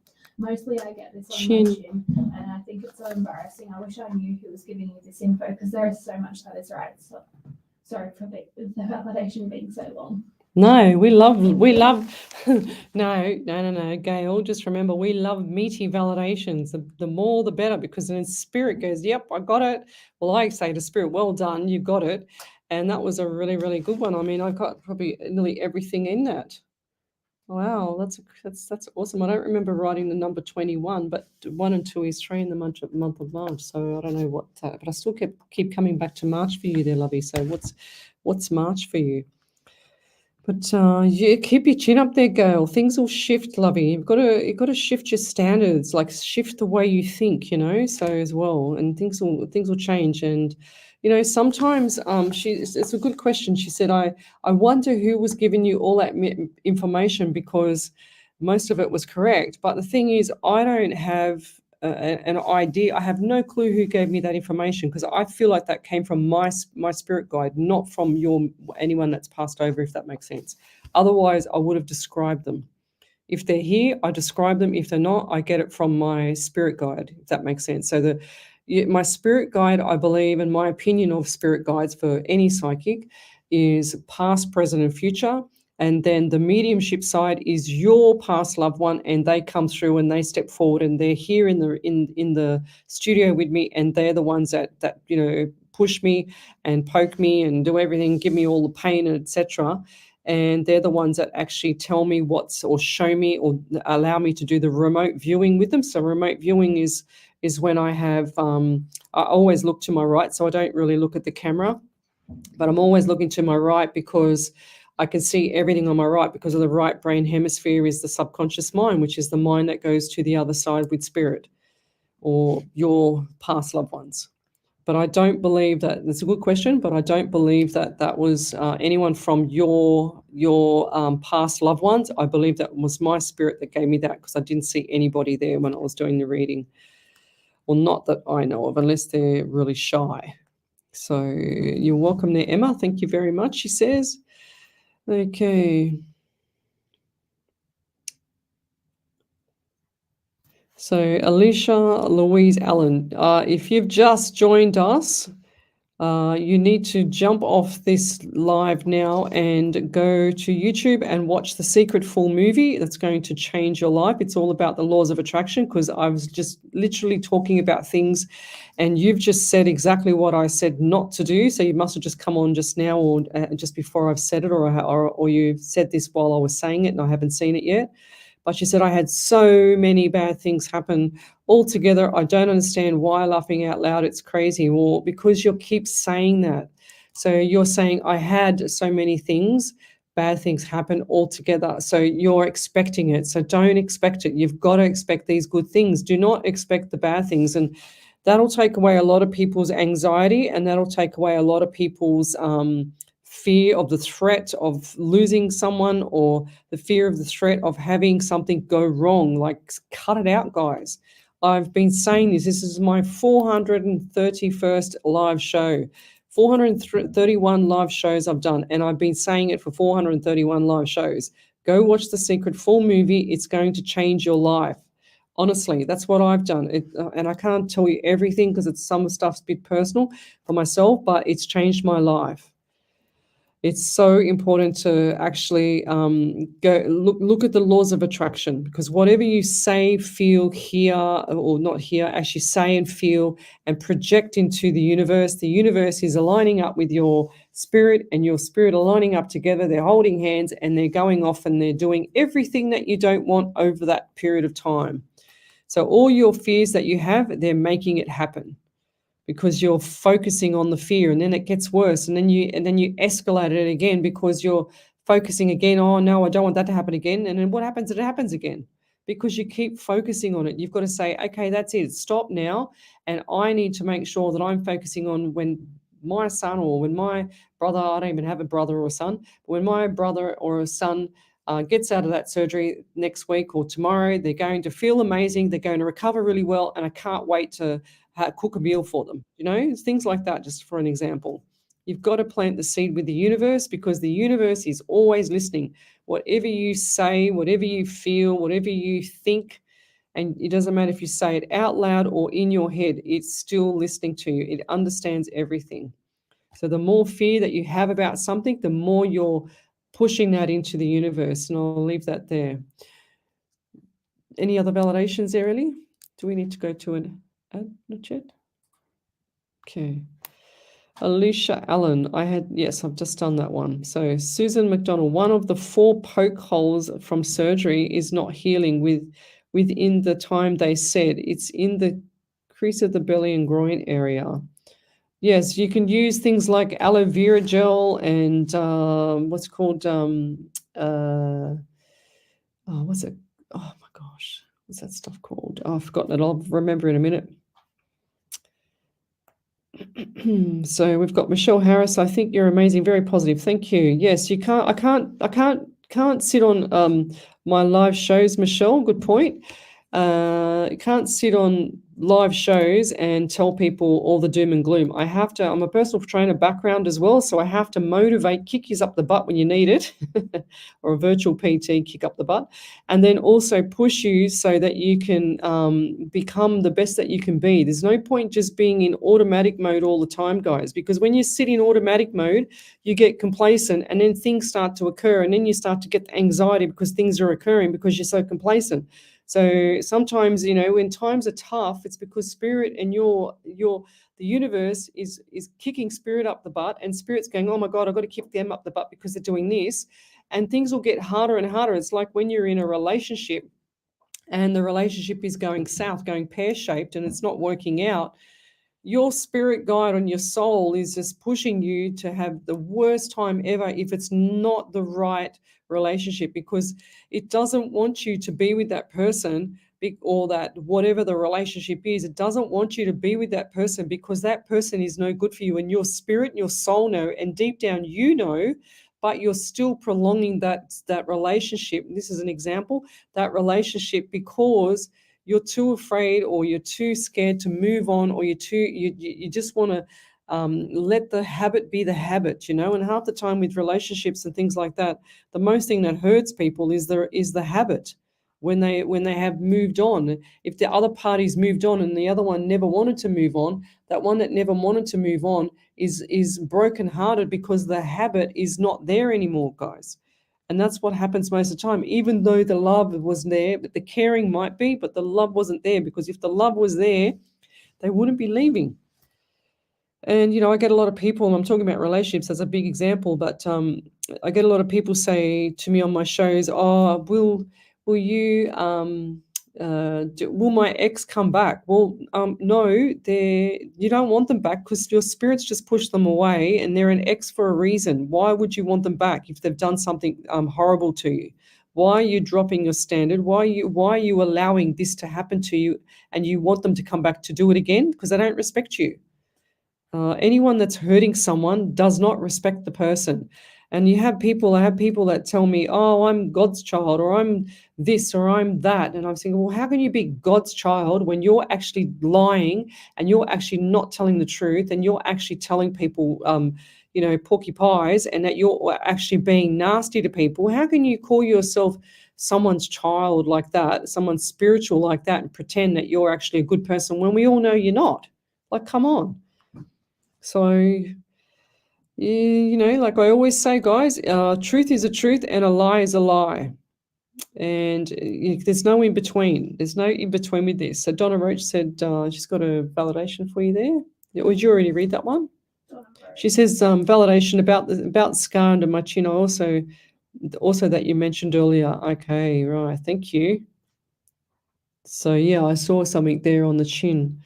[SPEAKER 5] Mostly I get this on my chin, and I think it's so embarrassing. I wish I knew who was giving you this info, because there is so much that is right. So sorry for the validation being so long.
[SPEAKER 1] No, we love no, Gail, just remember, we love meaty validations. The more the better, because then spirit goes, "Yep, I got it." Well, I say to spirit, "Well done, you got it." And that was a really, really good one. I mean, I got probably nearly everything in that. Wow, that's awesome. I don't remember writing the number 21, but 1 and 2 is 3 in the month of March. So I don't know what, but I still keep coming back to March for you there, Lovey. So what's March for you? But keep your chin up there, Gail. Things will shift, Lovey. You've got to shift your standards, like shift the way you think, so as well, and things will change. And sometimes it's a good question. She said, I wonder who was giving you all that information, because most of it was correct. But the thing is, I don't have an idea. I have no clue who gave me that information, because I feel like that came from my spirit guide, not from anyone that's passed over, if that makes sense. Otherwise, I would have described them. If they're here, I describe them. If they're not, I get it from my spirit guide, if that makes sense. So my spirit guide, I believe, and my opinion of spirit guides for any psychic is past, present, and future. And then the mediumship side is your past loved one, and they come through and they step forward, and they're here in the studio with me, and they're the ones that push me and poke me and do everything, give me all the pain, etc. And they're the ones that actually tell me or show me or allow me to do the remote viewing with them. So remote viewing is when I have I always look to my right, so I don't really look at the camera, but I'm always looking to my right because I can see everything on my right, because of the right brain hemisphere is the subconscious mind, which is the mind that goes to the other side with spirit or your past loved ones. But I don't believe that. It's a good question, but I don't believe that was anyone from your past loved ones. I believe that was my spirit that gave me that, because I didn't see anybody there when I was doing the reading. Well, not that I know of, unless they're really shy. So you're welcome there, Emma. Thank you very much, she says. Okay. So Alicia Louise Allen, if you've just joined us, you need to jump off this live now and go to YouTube and watch the Secret full movie. That's going to change your life. It's all about the laws of attraction, because I was just literally talking about things and you've just said exactly what I said not to do. So you must have just come on just now, or just before I've said it, or you said this while I was saying it and I haven't seen it yet. But she said, I had so many bad things happen altogether. I don't understand why, laughing out loud. It's crazy. Well, because you keep saying that. So you're saying I had so many things, bad things happen altogether. So you're expecting it. So don't expect it. You've got to expect these good things. Do not expect the bad things. And that'll take away a lot of people's anxiety, and that'll take away a lot of people's fear of the threat of losing someone, or the fear of the threat of having something go wrong. Like, cut it out, guys. I've been saying this. This is my 431st live show. 431 live shows I've done, and I've been saying it for 431 live shows. Go watch the Secret full movie. It's going to change your life. Honestly, that's what I've done. And I can't tell you everything, because some stuff's a bit personal for myself, but it's changed my life. It's so important to actually go look at the laws of attraction, because whatever you say, feel, hear, or not hear, actually say and feel and project into the universe is aligning up with your spirit, and your spirit are lining up together. They're holding hands and they're going off and they're doing everything that you don't want over that period of time. So all your fears that you have, they're making it happen, because you're focusing on the fear, and then it gets worse, and then you escalate it again, because you're focusing again. Oh no, I don't want that to happen again. And then what happens? It happens again, because you keep focusing on it. You've got to say, okay, that's it. Stop now. And I need to make sure that I'm focusing on when my son, or when my brother, I don't even have a brother or a son, but when my brother or a son gets out of that surgery next week or tomorrow, they're going to feel amazing. They're going to recover really well. And I can't wait to cook a meal for them, things like that, just for an example. You've got to plant the seed with the universe, because the universe is always listening. Whatever you say, whatever you feel, whatever you think, and it doesn't matter if you say it out loud or in your head, it's still listening to you. It understands everything. So the more fear that you have about something, the more you're pushing that into the universe. And I'll leave that there. Any other validations there, Ellie? Do we need to go to an ad? Not yet. Okay. Alicia Allen, I've just done that one. So Susan McDonald, one of the 4 poke holes from surgery is not healing within the time they said. It's in the crease of the belly and groin area. Yes, you can use things like aloe vera gel and what's called what's it? Oh my gosh, what's that stuff called? Oh, I've forgotten it. I'll remember in a minute. So we've got Michelle Harris. I think you're amazing, very positive. Thank you. Yes, you can't. I can't sit on my live shows, Michelle. Good point. You can't sit on live shows and tell people all the doom and gloom. I'm a personal trainer background as well, so I have to motivate, kick you up the butt when you need it, or a virtual PT, kick up the butt, and then also push you so that you can become the best that you can be. There's no point just being in automatic mode all the time, guys, because when you sit in automatic mode, you get complacent, and then things start to occur, and then you start to get the anxiety because things are occurring because you're so complacent. So sometimes, when times are tough, it's because spirit and the universe is kicking spirit up the butt, and spirit's going, oh my God, I've got to kick them up the butt because they're doing this. And things will get harder and harder. It's like when you're in a relationship and the relationship is going south, going pear-shaped, and it's not working out. Your spirit guide on your soul is just pushing you to have the worst time ever if it's not the right relationship, because it doesn't want you to be with that person, or that whatever the relationship is, it doesn't want you to be with that person because that person is no good for you, and your spirit and your soul know, and deep down you know, but you're still prolonging that relationship. This is an example, that relationship, because you're too afraid, or you're too scared to move on, or you just want to let the habit be the habit, and half the time with relationships and things like that, the most thing that hurts people is the habit when they have moved on. If the other party's moved on and the other one never wanted to move on, that one that never wanted to move on is brokenhearted because the habit is not there anymore, guys. And that's what happens most of the time, even though the love was there, but the caring might be, but the love wasn't there, because if the love was there, they wouldn't be leaving. And, I get a lot of people, and I'm talking about relationships as a big example, but I get a lot of people say to me on my shows, oh, will you, will my ex come back? Well, no, you don't want them back, because your spirits just push them away, and they're an ex for a reason. Why would you want them back if they've done something horrible to you? Why are you dropping your standard? Why are you allowing this to happen to you, and you want them to come back to do it again? Because they don't respect you. Anyone that's hurting someone does not respect the person. And I have people that tell me, oh, I'm God's child, or I'm this, or I'm that. And I'm saying, well, how can you be God's child when you're actually lying, and you're actually not telling the truth, and you're actually telling people, porky pies, and that you're actually being nasty to people? How can you call yourself someone's child like that, someone's spiritual like that, and pretend that you're actually a good person when we all know you're not? Like, come on. So, like I always say, guys, truth is a truth and a lie is a lie. And there's no in between. There's no in between with this. So Donna Roach said she's got a validation for you there. Would you already read that one? She says validation about scar under my chin. Also that you mentioned earlier. Okay, right. Thank you. So, yeah, I saw something there on the chin.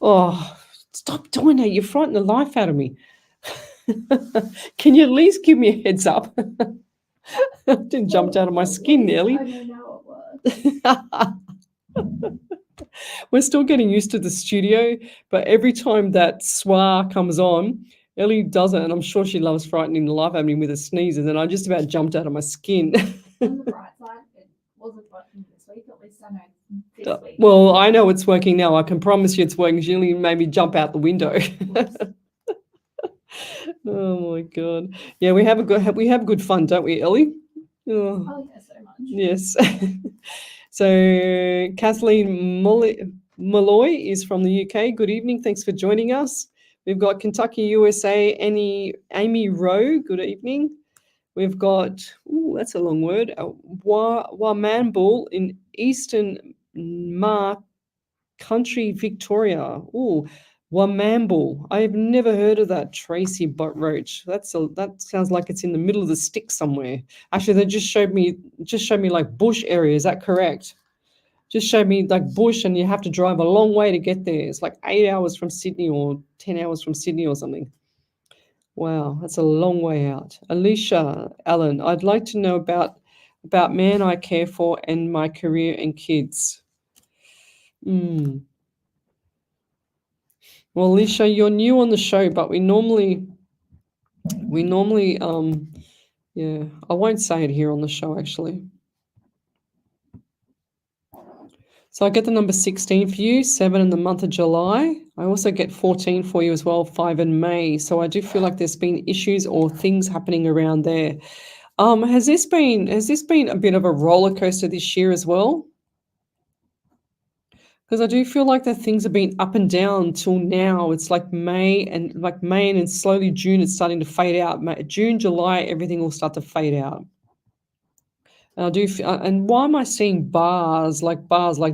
[SPEAKER 1] Oh, stop doing that. You frighten the life out of me. Can you at least give me a heads up? I didn't jump out of my skin nearly.
[SPEAKER 5] I don't know what works.
[SPEAKER 1] We're still getting used to the studio, but every time that SWR comes on, Ellie does it, and I'm sure she loves frightening the life out of me with her sneezes, and I just about jumped out of my skin.
[SPEAKER 5] On the bright side, it wasn't working this week. At least I know this week.
[SPEAKER 1] Well, I know it's working now. I can promise you it's working. She only made me jump out the window. Oh my God! Yeah, we have good fun, don't we, Ellie?
[SPEAKER 5] Oh yeah, so much.
[SPEAKER 1] Yes. So Kathleen Malloy is from the UK. Good evening. Thanks for joining us. We've got Kentucky, USA, Amy Rowe. Good evening. We've got, that's a long word, Wamambul in Eastern Mar Country, Victoria. Wamambul. I've never heard of that, Tracy Roach. That sounds like it's in the middle of the sticks somewhere. Actually, they just showed me like bush area. Is that correct? Just showed me like bush, and you have to drive a long way to get there. It's like 8 hours from Sydney or 10 hours from Sydney or something. Wow, that's a long way out. Alicia Allen, I'd like to know about man I care for and my career and kids. Well, Alicia, you're new on the show, but we normally, yeah, I won't say it here on the show, actually. So I get the number 16 for you, 7 in the month of July. I also get 14 for you as well, 5 in May. So I do feel like there's been issues or things happening around there. Has this been a bit of a roller coaster this year as well? Because I do feel like that things have been up and down till now. It's like May and then slowly June it's starting to fade out. June, July, everything will start to fade out. And I do, and why am I seeing bars like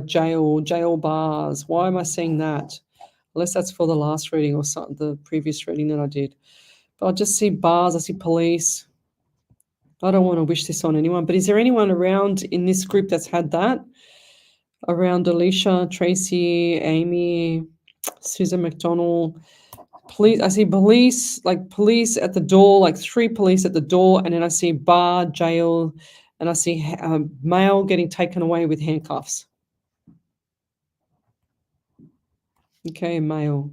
[SPEAKER 1] jail bars? Why am I seeing that? Unless that's for the last reading or the previous reading that I did. But I just see bars. I see police. I don't want to wish this on anyone, but is there anyone around in this group that's had that? Around Alicia, Tracy, Amy, Susan McDonald. Police. I see police at the door, like 3 police at the door, and then I see bar, jail, and I see male getting taken away with handcuffs. Okay, male.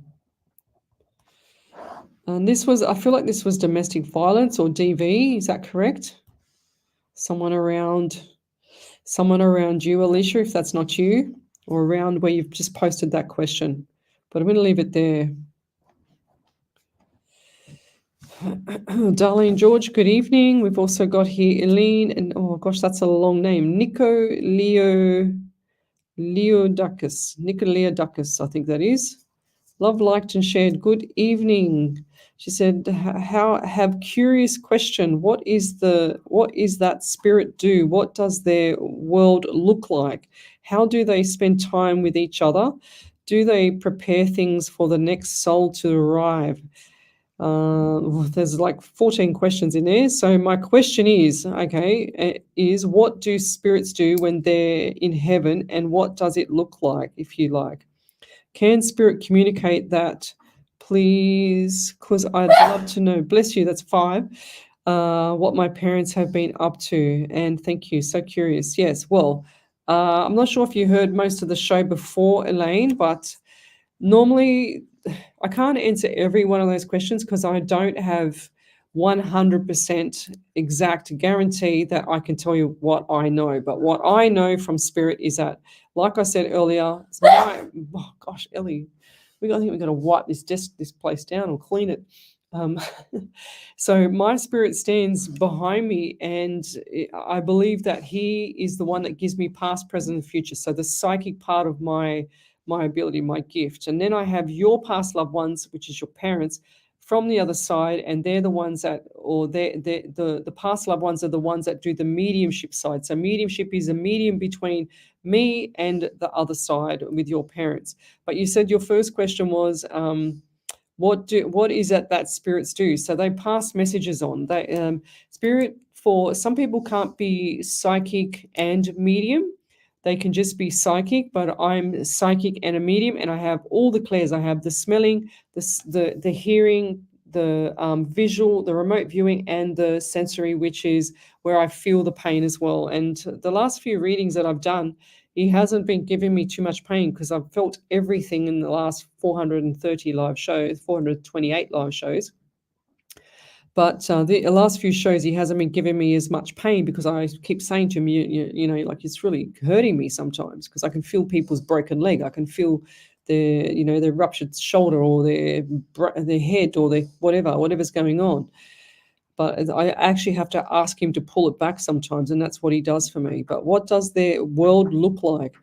[SPEAKER 1] And I feel like this was domestic violence or DV. Is that correct? Someone around you, Alicia, if that's not you, or around where you've just posted that question. But I'm going to leave it there. Darlene George, good evening. We've also got here Eileen and, oh gosh, that's a long name. Nico Leodakis, I think that is. Love, liked and shared. Good evening. She said, have curious question. What is that spirit do? What does their world look like? How do they spend time with each other? Do they prepare things for the next soul to arrive? There's like 14 questions in there. So my question is what do spirits do when they're in heaven, and what does it look like, if you like? Can spirit communicate that, please? Because I'd love to know. Bless you, that's 5. What my parents have been up to. And thank you, so curious. Yes, well, I'm not sure if you heard most of the show before, Elaine, but normally I can't answer every one of those questions because I don't have 100% exact guarantee that I can tell you what I know. But what I know from spirit is that, like I said earlier, oh gosh, Ellie, I think we've got to wipe this place down or clean it. So my spirit stands behind me, and I believe that he is the one that gives me past, present, and future. So the psychic part of my ability, my gift. And then I have your past loved ones, which is your parents, from the other side, and they're the ones that, or the past loved ones are the ones that do the mediumship side. So mediumship is a medium between me and the other side with your parents. But you said your first question was, what is it that spirits do? So they pass messages on. They spirit, for some people, can't be psychic and medium. They can just be psychic, but I'm psychic and a medium, and I have all the clairs. I have the smelling, the hearing, the visual, the remote viewing, and the sensory, which is where I feel the pain as well. And the last few readings that I've done, he hasn't been giving me too much pain because I've felt everything in the last 428 live shows. But the last few shows, he hasn't been giving me as much pain because I keep saying to him, you know, like it's really hurting me sometimes because I can feel people's broken leg. I can feel their ruptured shoulder or their head or their whatever's going on. But I actually have to ask him to pull it back sometimes, and that's what he does for me. But what does their world look like?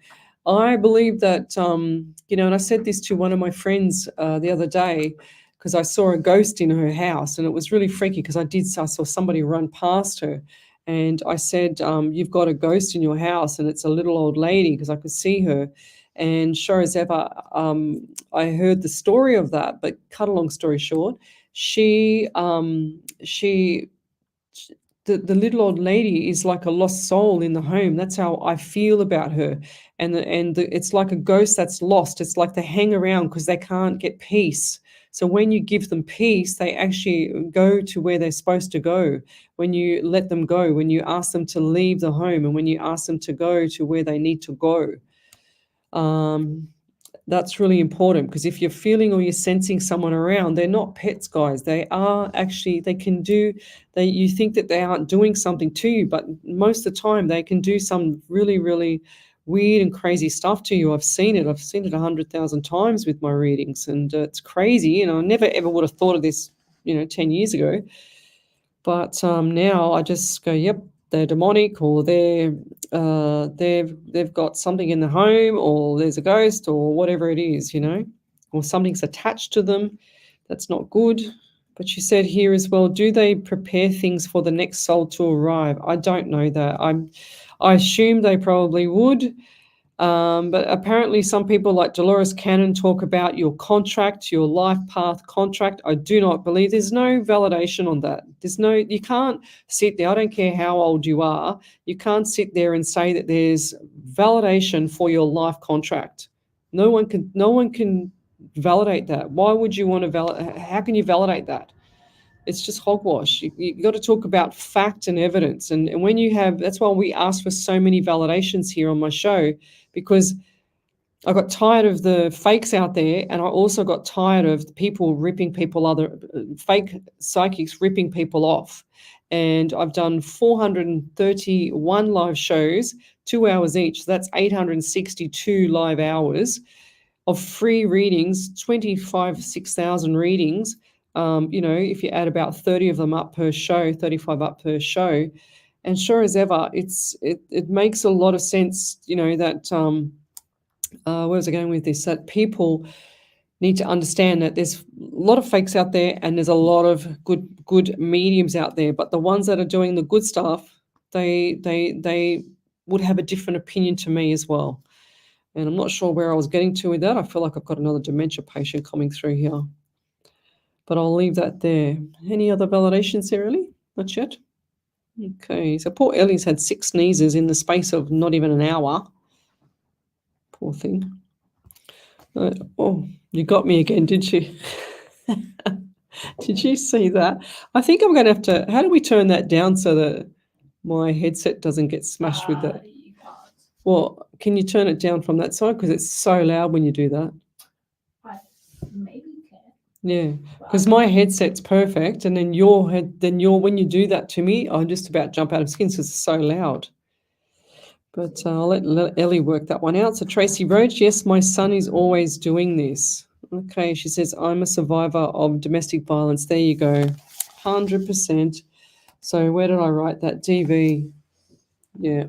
[SPEAKER 1] I believe that, and I said this to one of my friends the other day, because I saw a ghost in her house, and it was really freaky because I saw somebody run past her, and I said, you've got a ghost in your house, and it's a little old lady, because I could see her. And sure as ever, I heard the story of that, but cut a long story short, the little old lady is like a lost soul in the home. That's how I feel about her. And it's like a ghost that's lost. It's like they hang around because they can't get peace. So when you give them peace, they actually go to where they're supposed to go. When you let them go, when you ask them to leave the home, and when you ask them to go to where they need to go. That's really important, because if you're feeling or you're sensing someone around, they're not pets, guys. They are actually, you think that they aren't doing something to you, but most of the time they can do some really, really weird and crazy stuff to you. I've seen it 100,000 times with my readings, and it's crazy. I never ever would have thought of this 10 years ago, but now I just go, yep, they're demonic, or they've got something in the home, or there's a ghost, or whatever it is, or something's attached to them that's not good. But she said here as well, do they prepare things for the next soul to arrive? I don't know that. I assume they probably would. But apparently some people like Dolores Cannon talk about your contract, your life path contract. I do not believe, there's no validation on that. You can't sit there, I don't care how old you are, you can't sit there and say that there's validation for your life contract. No one can validate that. Why would you want to validate? How can you validate that? It's just hogwash. You got to talk about fact and evidence. And when you have, that's why we ask for so many validations here on my show, because I got tired of the fakes out there, and I also got tired of people ripping people, other fake psychics ripping people off. And I've done 431 live shows, 2 hours each. That's 862 live hours of free readings, 6,000 readings. If you add about 30 of them up per show, 35 up per show, and sure as ever, it makes a lot of sense, that where was I going with this? That people need to understand that there's a lot of fakes out there, and there's a lot of good mediums out there. But the ones that are doing the good stuff, they would have a different opinion to me as well. And I'm not sure where I was getting to with that. I feel like I've got another dementia patient coming through here. But I'll leave that there. Any other validations there, Ellie? Not yet? Okay, so poor Ellie's had 6 sneezes in the space of not even an hour. Poor thing. Oh, you got me again, did you? Did you see that? I think I'm going to have to... How do we turn that down so that my headset doesn't get smashed with that?
[SPEAKER 5] You can't.
[SPEAKER 1] Well, can you turn it down from that side? Because it's so loud when you do that.
[SPEAKER 5] Maybe you can.
[SPEAKER 1] Yeah, because my headset's perfect, and then when you do that to me, I just about jump out of skin because it's so loud. But I'll let Ellie work that one out. So Tracy Roach, yes, my son is always doing this. Okay, she says, I'm a survivor of domestic violence. There you go, 100%. So where did I write that? DV. Yeah.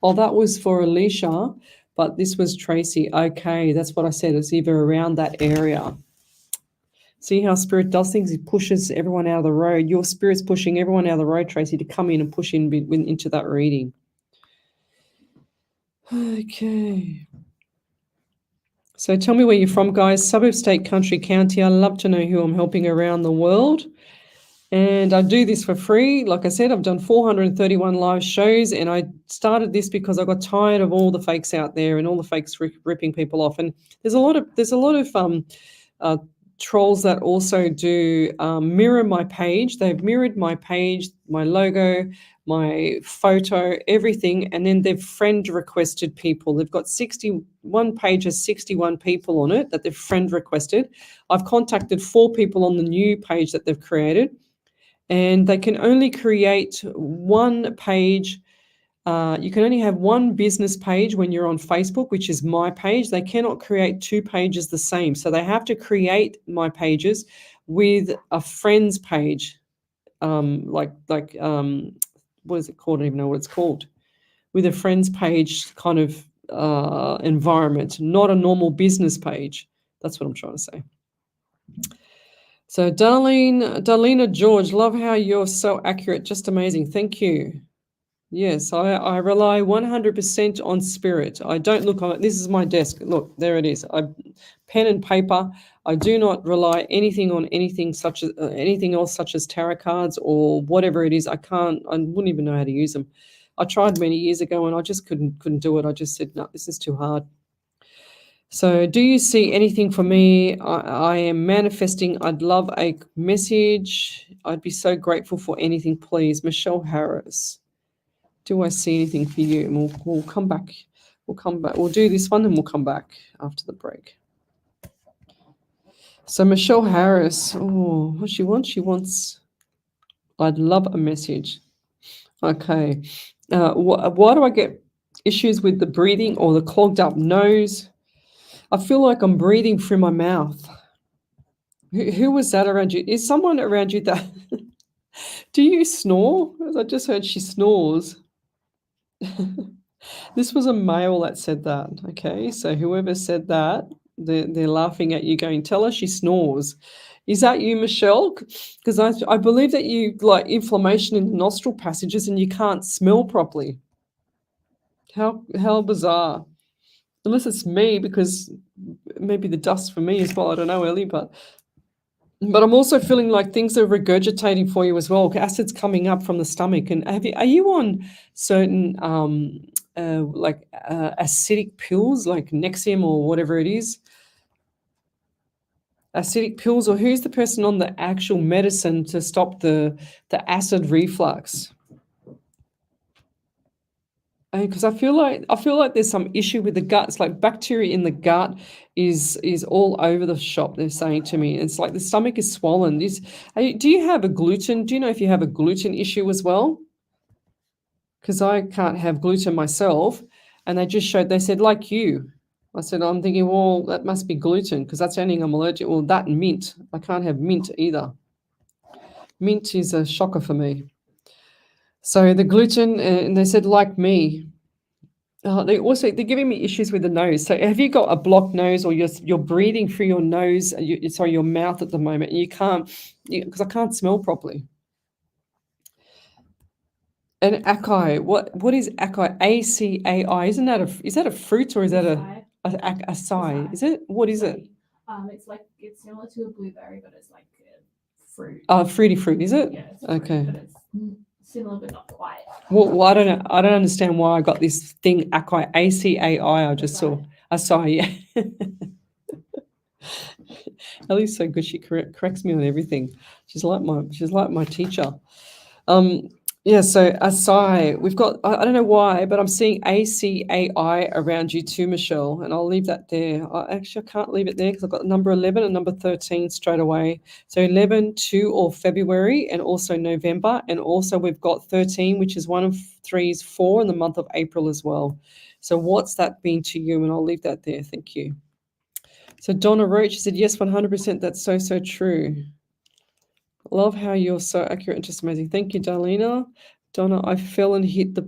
[SPEAKER 1] Oh, that was for Alicia, but this was Tracy. Okay, that's what I said. It's either around that area. See how Spirit does things? It pushes everyone out of the road. Your Spirit's pushing everyone out of the road, Tracy, to come in and push into that reading. Okay. So tell me where you're from, guys. Suburb, state, country, county. I love to know who I'm helping around the world. And I do this for free. Like I said, I've done 431 live shows, and I started this because I got tired of all the fakes out there and all the fakes ripping people off. And there's a lot of trolls that also do mirror my page. They've mirrored my page, my logo, my photo, everything, and then they've friend requested people. They've got 61 pages, 61 people on it that they've friend requested. I've contacted 4 people on the new page that they've created, and they can only create one page. You can only have one business page when you're on Facebook, which is my page. They cannot create 2 pages the same. So they have to create my pages with a friend's page, what is it called? I don't even know what it's called. With a friend's page kind of environment, not a normal business page. That's what I'm trying to say. So Darlena George, love how you're so accurate. Just amazing. Thank you. Yes, I rely 100% on spirit. I don't look on it. This is my desk. Look, there it is. Pen and paper. I do not rely on anything such as anything else, such as tarot cards or whatever it is. I wouldn't even know how to use them. I tried many years ago and I just couldn't do it. I just said, no, this is too hard. So do you see anything for me? I am manifesting. I'd love a message. I'd be so grateful for anything, please. Michelle Harris. Do I see anything for you? And we'll come back. We'll come back. We'll do this one and we'll come back after the break. So Michelle Harris, what does she want? She wants, I'd love a message. Okay. Why do I get issues with the breathing or the clogged up nose. I feel like I'm breathing through my mouth. Who was that around you? Is someone around you that... Do you snore? I just heard she snores. This was a male that said that. Okay, so whoever said that, they're laughing at you going, tell her she snores. Is that you, Michelle? Because I believe that you like inflammation in the nostril passages and you can't smell properly. How bizarre. Unless it's me, because maybe the dust for me as well. I don't know, Ellie, but I'm also feeling like things are regurgitating for you as well. Acid's coming up from the stomach. And are you on certain acidic pills like Nexium or whatever it is? Acidic pills, or who's the person on the actual medicine to stop the acid reflux? Because I feel like there's some issue with the gut. It's like bacteria in the gut is all over the shop. They're saying to me, it's like the stomach is swollen. Do you have a gluten? Do you know if you have a gluten issue as well? Because I can't have gluten myself, and they said like you. I said I'm thinking, well, that must be gluten because that's the only thing I'm allergic. Well, that and mint. I can't have mint either. Mint is a shocker for me. So the gluten, and they said like me. They're giving me issues with the nose. So have you got a blocked nose, or you're breathing through your nose? Your mouth at the moment, and you can't, because I can't smell properly. And acai, what is acai? ACAI? Is that a fruit, or is that a acai? Is it? What is it?
[SPEAKER 5] It's similar to a blueberry, but it's like a fruit.
[SPEAKER 1] Fruity fruit, is it?
[SPEAKER 5] Yeah, it's
[SPEAKER 1] okay.
[SPEAKER 5] Fruit, but it's similar, but not quite.
[SPEAKER 1] Well, I don't know. I don't understand why I got this thing acai, ACAI. I just saw. Yeah. Ellie's so good. She corrects me on everything. She's like my teacher. Yeah, so acai, we've got, I don't know why, but I'm seeing ACAI around you too, Michelle, and I'll leave that there. I can't leave it there because I've got number 11 and number 13 straight away. So 11, 2 or February, and also November, and also we've got 13, which is 1 of 3's 4 in the month of April as well. So what's that been to you? And I'll leave that there. Thank you. So Donna Roach said, yes, 100%. That's so true. Love how you're so accurate and just amazing. Thank you, Darlena. Donna, I fell and hit the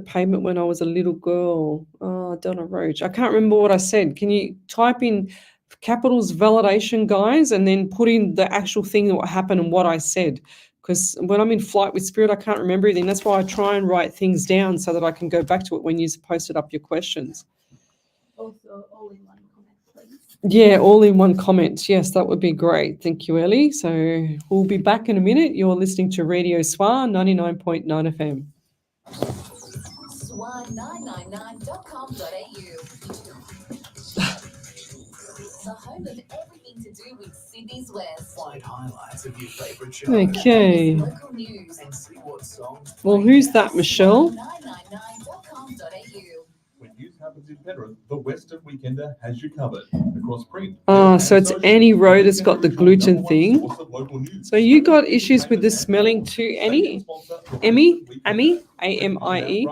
[SPEAKER 1] pavement when I was a little girl. Oh, Donna Roach. I can't remember what I said. Can you type in capitals validation, guys, and then put in the actual thing that happened and what I said? Because when I'm in flight with spirit, I can't remember anything. That's why I try and write things down so that I can go back to it when you posted up your questions.
[SPEAKER 5] Also, all in one comment, please.
[SPEAKER 1] Yeah, all in one comment. Yes, that would be great. Thank you, Ellie. So we'll be back in a minute. You're listening to Radio SWR 99.9 FM.
[SPEAKER 2] SWR999.com.au. The home of everything to do with Sydney's West. Find highlights of your favourite show.
[SPEAKER 1] Okay.
[SPEAKER 2] Local news and see what songs.
[SPEAKER 1] Well, who's that, Michelle?
[SPEAKER 2] SWR999.com.au.
[SPEAKER 6] When news happens in Penrith, the Western Weekender has you covered. Across print.
[SPEAKER 1] So it's Annie Rowe that's got the gluten thing. So you got issues with the smelling too, Annie? Emmy? A-M-I-E?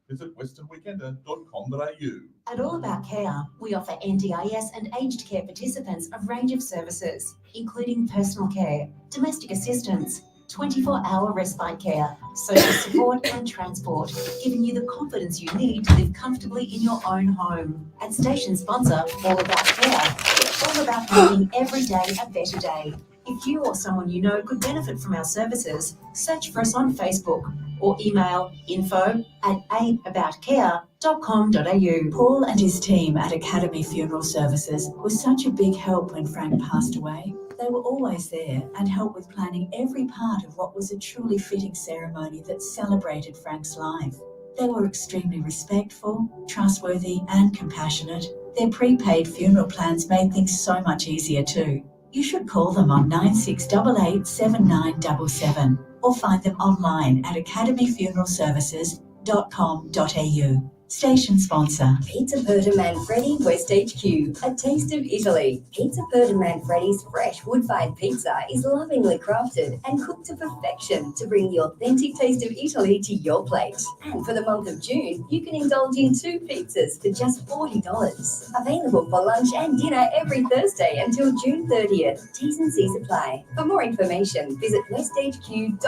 [SPEAKER 6] Visit westernweekender.com.au.
[SPEAKER 4] At All About Care, we offer NDIS and aged care participants a range of services, including personal care, domestic assistance, 24-hour respite care, social support and transport, giving you the confidence you need to live comfortably in your own home. At station sponsor, All About Care, it's all about making every day a better day. If you or someone you know could benefit from our services, search for us on Facebook or email info@aboutcare.com.au.
[SPEAKER 7] Paul and his team at Academy Funeral Services were such a big help when Frank passed away. They were always there and helped with planning every part of what was a truly fitting ceremony that celebrated Frank's life. They were extremely respectful, trustworthy and compassionate. Their prepaid funeral plans made things so much easier too. You should call them on 9688 7977 or find them online at academyfuneralservices.com.au. Station sponsor.
[SPEAKER 4] Pizza Perta Manfredi West HQ, a taste of Italy. Pizza Perta Manfredi's fresh wood-fired pizza is lovingly crafted and cooked to perfection to bring the authentic taste of Italy to your plate. And for the month of June, you can indulge in 2 pizzas for just $40. Available for lunch and dinner every Thursday until June 30th. T's and C's apply. For more information, visit westhq.com.au.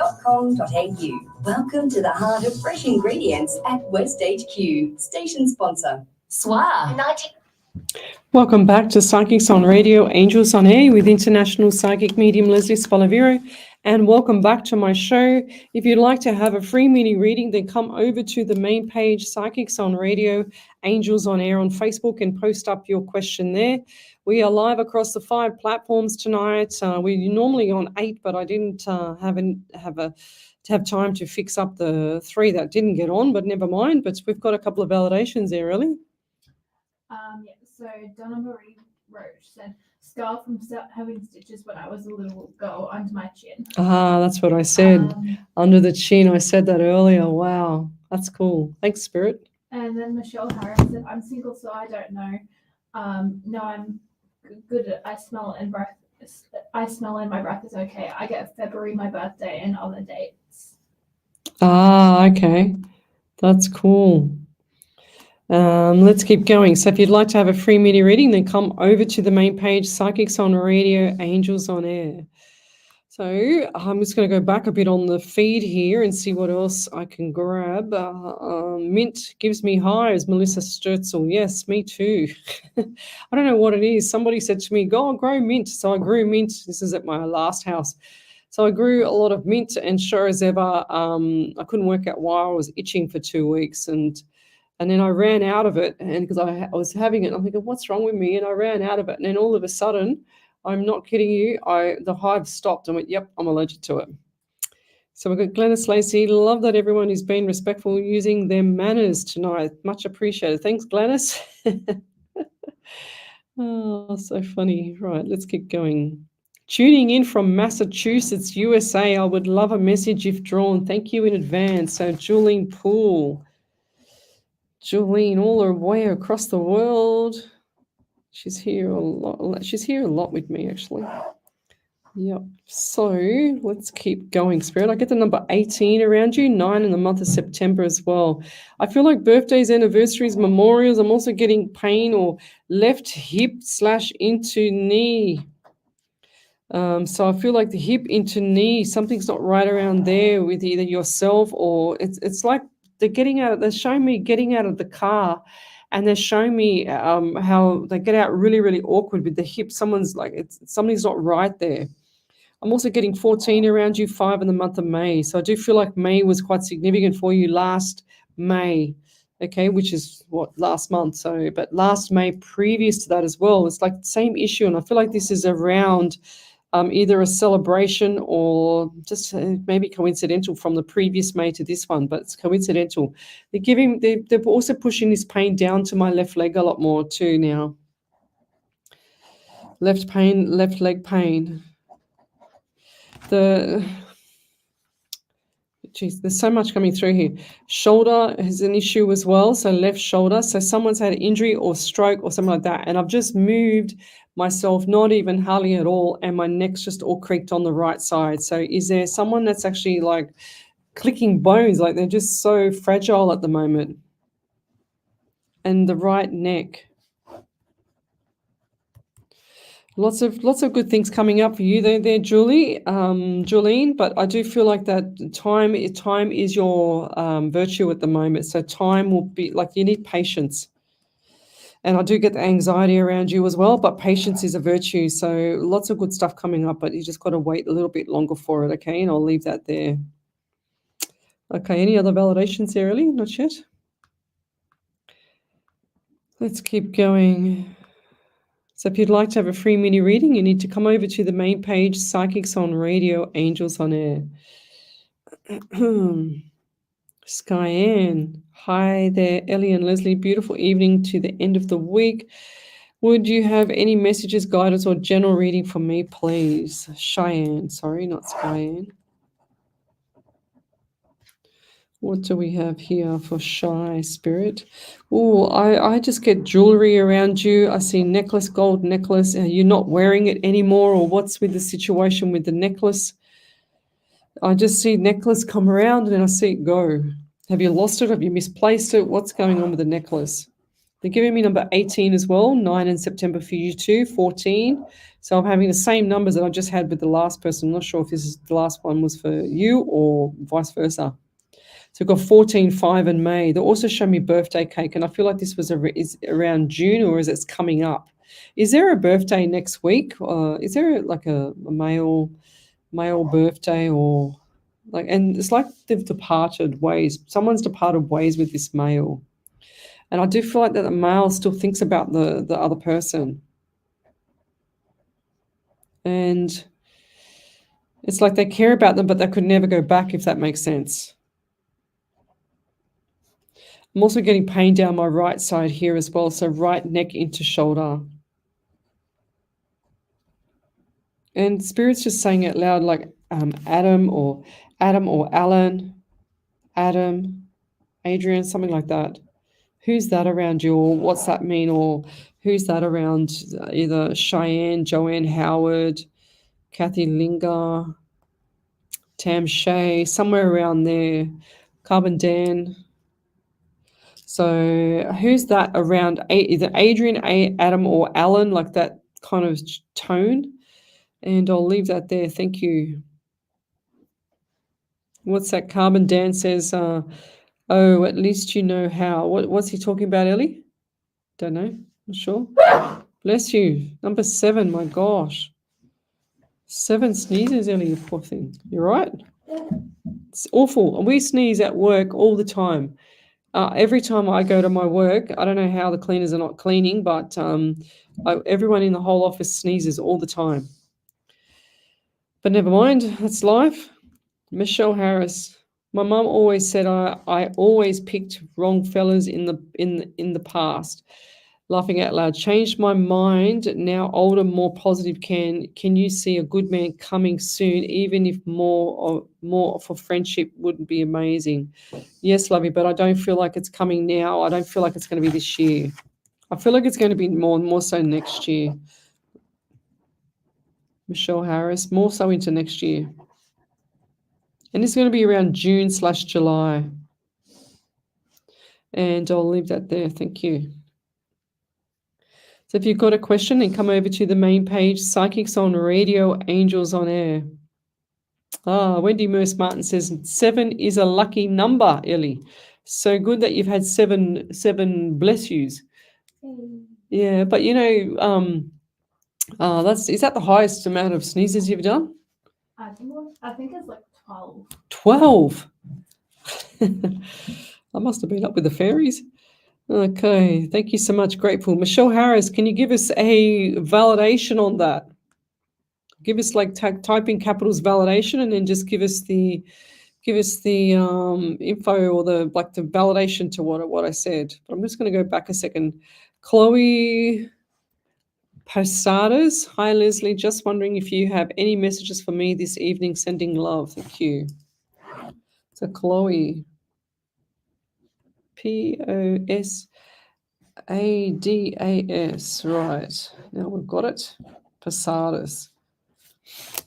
[SPEAKER 4] Welcome to the heart of fresh ingredients at West HQ. Station sponsor. SWR 90.
[SPEAKER 1] Welcome back to Psychics on Radio, Angels on Air with International Psychic Medium Lesley Spaliviero. And welcome back to my show. If you'd like to have a free mini reading, then come over to the main page, Psychics on Radio, Angels on Air on Facebook, and post up your question there. We are live across the 5 platforms tonight. We're normally on 8, but I didn't have time to fix up the 3 that didn't get on, but never mind. But we've got a couple of validations there, really.
[SPEAKER 5] Yeah, so Donna Marie Roach said, scar from having stitches when I was a little girl under my chin.
[SPEAKER 1] Ah, that's what I said. Under the chin, I said that earlier. Wow, that's cool. Thanks, Spirit.
[SPEAKER 5] And then Michelle Harris said, I'm single, so I don't know. No, I'm good at I smell and my breath is okay. I get February, my birthday, and other dates.
[SPEAKER 1] Ah, okay. That's cool. Let's keep going. So if you'd like to have a free mini reading, then come over to the main page, Psychics on Radio, Angels on Air. So I'm just going to go back a bit on the feed here and see what else I can grab. Mint gives me highs, Melissa Sturzel. Yes, me too. I don't know what it is. Somebody said to me, go and grow mint. So I grew mint. This is at my last house. So I grew a lot of mint, and sure as ever, I couldn't work out why I was itching for 2 weeks. And then I ran out of it, and because I was having it, I'm thinking, what's wrong with me? And I ran out of it. And then all of a sudden, I'm not kidding you, the hive stopped and went, yep, I'm allergic to it. So we've got Glennis Lacey. Love that everyone is being respectful using their manners tonight. Much appreciated. Thanks, Glennis. Oh, so funny. Right, let's keep going. Tuning in from Massachusetts, USA. I would love a message if drawn. Thank you in advance. So Julene Poole. Julene, all the way across the world. She's here a lot. She's here a lot with me, actually. Yep. So let's keep going, Spirit. I get the number 18 around you, 9 in the month of September as well. I feel like birthdays, anniversaries, memorials. I'm also getting pain or left hip / into knee. So I feel like the hip into knee, something's not right around there with either yourself or it's like they're showing me getting out of the car, and they're showing me how they get out really, really awkward with the hip. Something's not right there. I'm also getting 14 around you, 5 in the month of May. So I do feel like May was quite significant for you last May, okay, which is last month. So, but last May previous to that as well, it's like the same issue. And I feel like this is around either a celebration or just maybe coincidental from the previous May to this one, but it's coincidental. They're also pushing this pain down to my left leg a lot more too now. Left leg pain. There's so much coming through here. Shoulder is an issue as well, so left shoulder. So someone's had an injury or stroke or something like that, and I've just moved myself, not even hardly at all, and my neck's just all creaked on the right side. So is there someone that's actually like clicking bones, like they're just so fragile at the moment? And the right neck. Lots of good things coming up for you there, Julie, Julene. But I do feel like that time is your virtue at the moment. So time will be like you need patience, and I do get the anxiety around you as well. But patience is a virtue. So lots of good stuff coming up, but you just got to wait a little bit longer for it. Okay, and I'll leave that there. Okay, any other validations there, Ellie? Not yet. Let's keep going. So if you'd like to have a free mini reading, you need to come over to the main page, Psychics on Radio, Angels on Air. Skyanne, hi there, Ellie and Leslie. Beautiful evening to the end of the week. Would you have any messages, guidance, or general reading for me, please? Cheyenne, sorry, not Skyanne. What do we have here for shy spirit? Oh, I just get jewelry around you. I see necklace, gold necklace. Are you not wearing it anymore, or what's with the situation with the necklace? I just see necklace come around and then I see it go. Have you lost it? Have you misplaced it? What's going on with the necklace? They're giving me number 18 as well, 9 in September for you too, 14. So I'm having the same numbers that I just had with the last person. I'm not sure if this is the last one was for you or vice versa. So we've got 14, 5 in May. They also show me birthday cake, and I feel like this was is around June, or is it coming up? Is there a birthday next week? Is there like a male birthday, or like? And it's like they've departed ways. Someone's departed ways with this male, and I do feel like that the male still thinks about the other person, and it's like they care about them, but they could never go back, if that makes sense. I'm also getting pain down my right side here as well, so right neck into shoulder. And Spirit's just saying it loud, like Adam or Alan, Adam, Adrian, something like that. Who's that around you, or what's that mean, or who's that around either Cheyenne, Joanne Howard, Kathy Linger, Tam Shea, somewhere around there, Carbon Dan. So who's that around either Adrian, Adam, or Alan, like that kind of tone? And I'll leave that there. Thank you. What's that? Carbon Dan says, oh, at least you know how. What's he talking about, Ellie? Don't know. Not sure. Bless you. Number 7, my gosh. 7 sneezes, Ellie, you poor thing. You're right. It's awful. And we sneeze at work all the time. Every time I go to my work, I don't know how the cleaners are not cleaning, but everyone in the whole office sneezes all the time. But never mind, that's life. Michelle Harris. My mum always said I always picked wrong fellas in the past. Laughing out loud. Changed my mind. Now older, more positive. Can you see a good man coming soon, even if more for friendship would be amazing? Yes, lovey, but I don't feel like it's coming now. I don't feel like it's going to be this year. I feel like it's going to be more so next year. Michelle Harris, more so into next year. And it's going to be around June/July. And I'll leave that there. Thank you. So if you've got a question, then come over to the main page, Psychics on Radio, Angels on Air. Wendy Merce Martin says 7 is a lucky number, Ellie. So good that you've had seven bless yous. Yeah, but you know, is that the highest amount of sneezes you've done?
[SPEAKER 5] I think it's like 12.
[SPEAKER 1] 12. I must have been up with the fairies. Okay, thank you so much. Grateful. Michelle Harris, can you give us a validation on that? Give us like type in capitals validation, and then just give us the info or the validation to what I said. But I'm just going to go back a second. Chloe Posadas. Hi, Leslie. Just wondering if you have any messages for me this evening. Sending love. Thank you. So Chloe. Posadas. Right. Now we've got it. Posadas.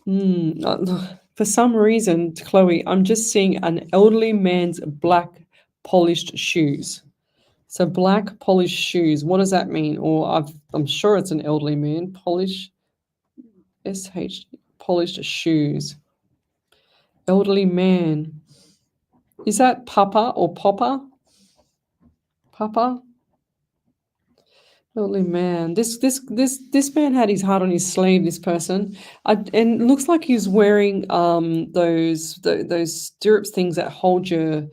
[SPEAKER 1] For some reason, Chloe, I'm just seeing an elderly man's black polished shoes. So black polished shoes. What does that mean? Or I'm sure it's an elderly man. Polished shoes. Elderly man. Is that Papa or Papa? Papa? Elderly man. This man had his heart on his sleeve, this person. And it looks like he's wearing those stirrups things that hold your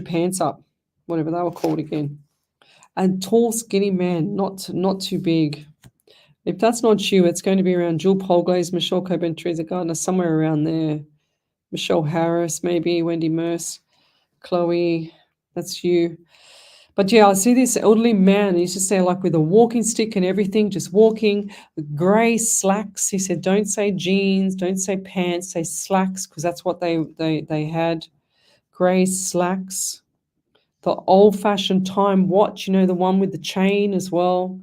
[SPEAKER 1] pants up, whatever they were called again. And tall, skinny man, not too big. If that's not you, it's going to be around Jewel Polglaze, Michelle Coburn, Teresa Gardner, somewhere around there. Michelle Harris, maybe, Wendy Merce, Chloe, that's you. But yeah, I see this elderly man. He's just there like with a walking stick and everything, just walking, with grey slacks. He said, don't say jeans, don't say pants, say slacks, because that's what they had. grey slacks, the old-fashioned time watch, you know, the one with the chain as well.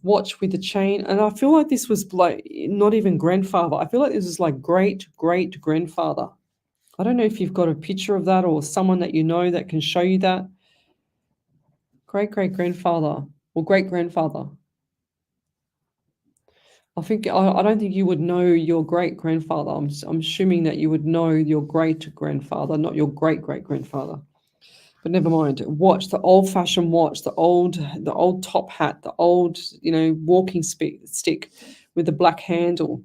[SPEAKER 1] Watch with the chain. And I feel like this was like not even grandfather. I feel like this is like great-great-grandfather. I don't know if you've got a picture of that or someone that you know that can show you that. Great-great-grandfather or great-grandfather. I don't think you would know your great-grandfather. I'm assuming that you would know your great-grandfather, not your great-great-grandfather. But never mind. Watch, the old-fashioned watch, the old top hat, the old, you know, walking stick with the black handle.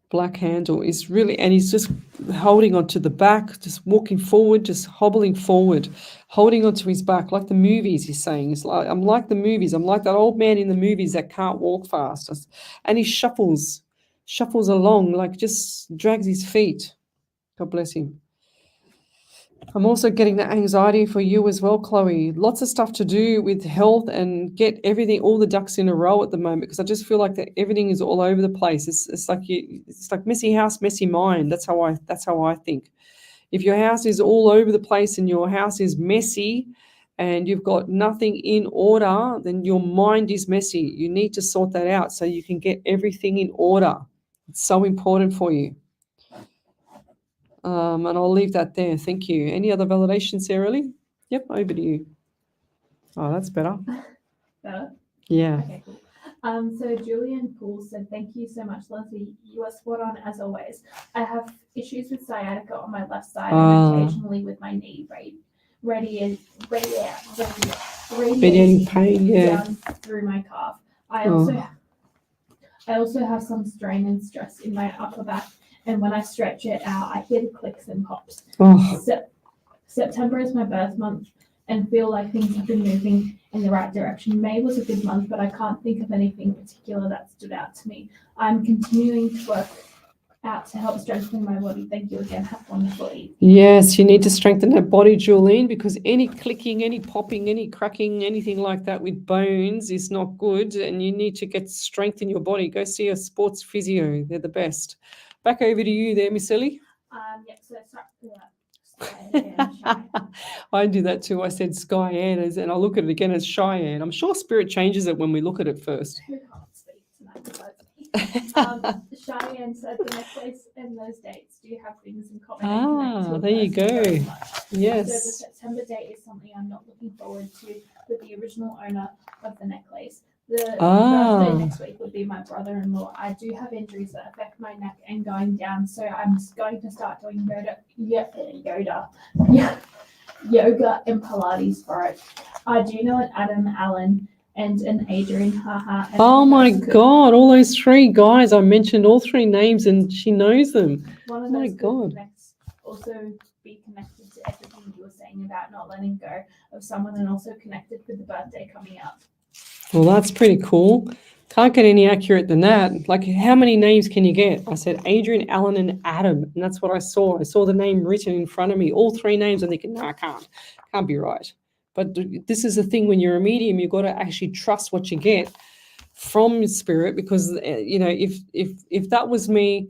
[SPEAKER 1] Black handle is really, and he's just holding onto the back, just walking forward, just hobbling forward, holding onto his back, like the movies. He's saying, "It's like I'm like the movies. I'm like that old man in the movies that can't walk fast." And he shuffles along, like just drags his feet. God bless him. I'm also getting the anxiety for you as well, Chloe. Lots of stuff to do with health and get everything, all the ducks in a row at the moment, because I just feel like that everything is all over the place. It's like messy house, messy mind. That's how I think. If your house is all over the place and your house is messy and you've got nothing in order, then your mind is messy. You need to sort that out so you can get everything in order. It's so important for you. And I'll leave that there. Thank you. Any other validations, Sarah Lee? Yep, over to you. Oh, that's better.
[SPEAKER 5] Better?
[SPEAKER 1] Yeah.
[SPEAKER 5] Okay, cool. So Julian Poole said, thank you so much, Leslie. You are spot on as always. I have issues with sciatica on my left side and occasionally with my knee radiating
[SPEAKER 1] pain, yeah.
[SPEAKER 5] down through my calf. I also have some strain and stress in my upper back, and when I stretch it out, I hear the clicks and pops.
[SPEAKER 1] Oh.
[SPEAKER 5] September is my birth month and feel like things have been moving in the right direction. May was a good month, but I can't think of anything particular that stood out to me. I'm continuing to work out to help strengthen my body. Thank you again. Have a wonderful evening.
[SPEAKER 1] Yes, you need to strengthen that body, Julene, because any clicking, any popping, any cracking, anything like that with bones is not good, and you need to get strength in your body. Go see a sports physio. They're the best. Back over to you there, Miss Ellie.
[SPEAKER 5] So start that.
[SPEAKER 1] I do that too. I said Skyanne, and I look at it again as Cheyenne. I'm sure spirit changes it when we look at it first.
[SPEAKER 5] Who can't speak tonight? Cheyenne said the necklace and those dates do have things in common.
[SPEAKER 1] There you go. Yes.
[SPEAKER 5] So the September date is something I'm not looking forward to with the original owner of the necklace. The birthday next week would be my brother-in-law. I do have injuries that affect my neck and going down, so I'm going to start doing yoga and Pilates for it. I do know an Adam Allen and an Adrian Haha.
[SPEAKER 1] Oh my God, all those three guys, I mentioned all three names and she knows them.
[SPEAKER 5] One of those also be connected to everything you were saying about not letting go of someone, and also connected with the birthday coming up.
[SPEAKER 1] Well, that's pretty cool. Can't get any accurate than that. Like, how many names can you get? I said Adrian, Alan, and Adam, and that's what I saw. I saw the name written in front of me, all three names. I'm thinking, no, I can't. Can't be right. But this is the thing, when you're a medium, you've got to actually trust what you get from spirit, because, you know, if that was me,